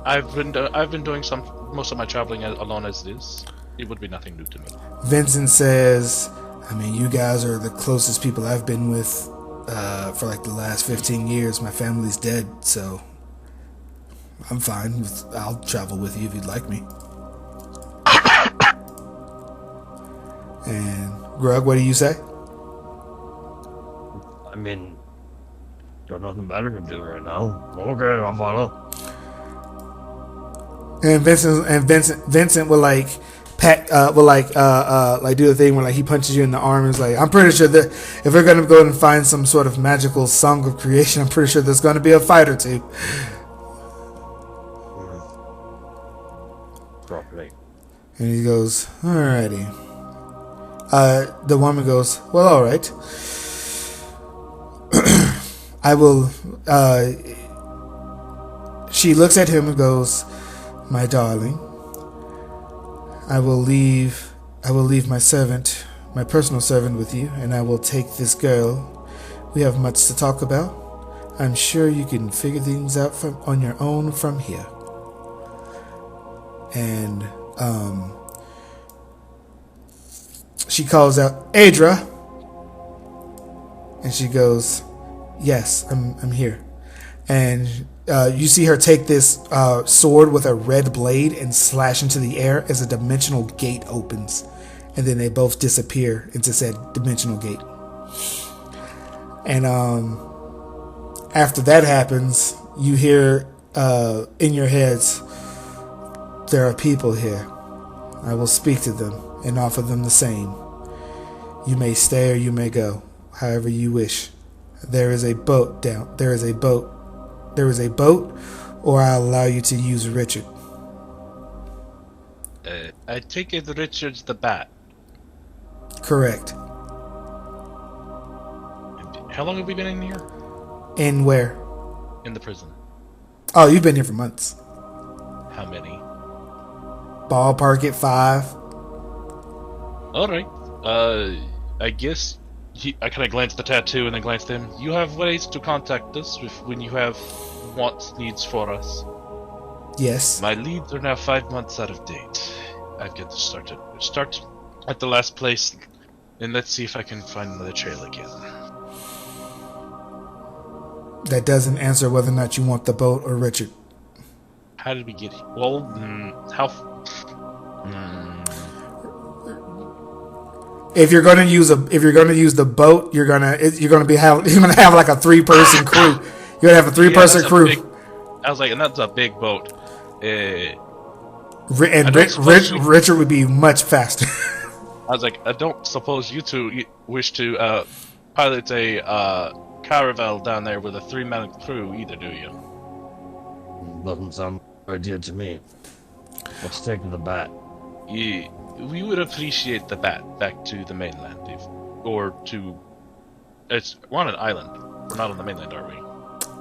I've been doing most of my traveling alone as it is. It would be nothing new to me. Vincent says, I mean, you guys are the closest people I've been with for like the last 15 years. My family's dead, so I'm fine. I'll travel with you if you'd like me. And Grug, what do you say? I mean, got nothing better to do right now. Okay, I'll follow. And Vincent will like do the thing where like he punches you in the arm and is like, I'm pretty sure that if we're gonna go and find some sort of magical song of creation, I'm pretty sure there's gonna be a fight or two. Properly. And he goes, alrighty. The woman goes, well, alright. I will, she looks at him and goes, my darling, I will leave my servant, my personal servant with you, and I will take this girl. We have much to talk about. I'm sure you can figure things out on your own from here. And, she calls out, Adra. And she goes, yes, I'm here. And you see her take this sword with a red blade and slash into the air as a dimensional gate opens. And then they both disappear into said dimensional gate. And after that happens, you hear in your heads, there are people here. I will speak to them and offer them the same. You may stay or you may go, however you wish. There is a boat, or I'll allow you to use Richard. I take it Richard's the bat. Correct. How long have we been in here? In where? In the prison. Oh, you've been here for months. How many? Ballpark at 5. Alright. I guess I kind of glance at the tattoo and then glance at him. You have ways to contact us when you have wants, needs for us. Yes. My leads are now 5 months out of date. I've got to start at the last place, and let's see if I can find another trail again. That doesn't answer whether or not you want the boat or Richard. How did we get here? Well, how? If you're gonna use the boat, you're gonna have like a 3-person crew. You're gonna have a 3-person crew. I was like, and that's a big boat. Richard would be much faster. I was like, I don't suppose you two wish to pilot a caravel down there with a 3-man crew either, do you? Doesn't sound like an idea to me. Let's take the bat. Yeah, we would appreciate the bat back to the mainland, we're on an island. We're not on the mainland, are we?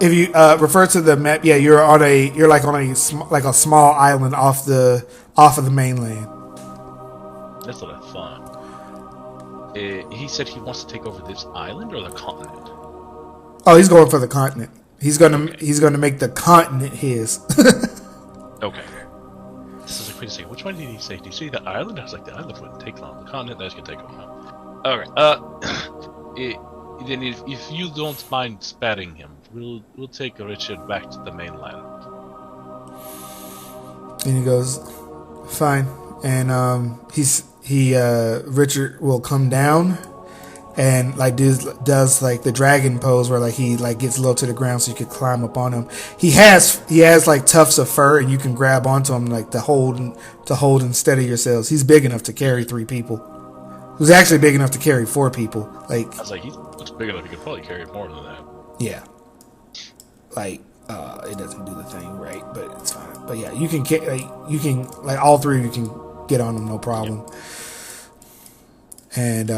If you refer to the map, yeah, you're on a small island off of the mainland. That's what I thought. He said he wants to take over this island or the continent. Oh, he's going for the continent. He's gonna make the continent his. Okay. This is like, wait a second. Which one did he say? Did he say the island? I was like, the island wouldn't take long. The continent, that's gonna take a while. Alright. Then if you don't mind sparing him, we'll take Richard back to the mainland. And he goes, fine. And Richard will come down and like does like the dragon pose where like he like gets low to the ground so you could climb up on him. He has like tufts of fur and you can grab onto him like to hold and steady yourselves. He's big enough to carry 3 people. He's actually big enough to carry 4 people. Like I was like, he looks big enough. He could probably carry more than that. Yeah. Like it doesn't do the thing right, but it's fine. But yeah, you can all 3 of you can get on him no problem. And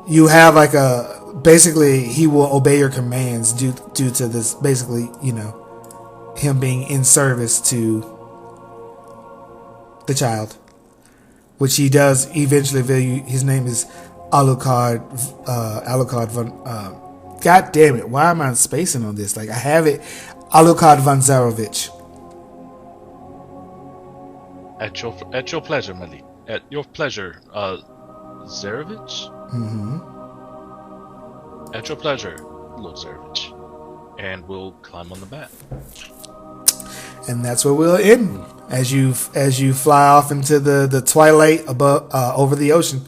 you have like basically he will obey your commands due to this, basically, him being in service to the child, which he does eventually value. His name is Alucard von God damn it, why am I spacing on this? Like I have it, Alucard von Zarovich. At your pleasure, Malik. At your pleasure, Zarevich? Mm-hmm. At your pleasure, Lord Zarevich. And we'll climb on the bat. And that's where we'll end as you fly off into the twilight above over the ocean.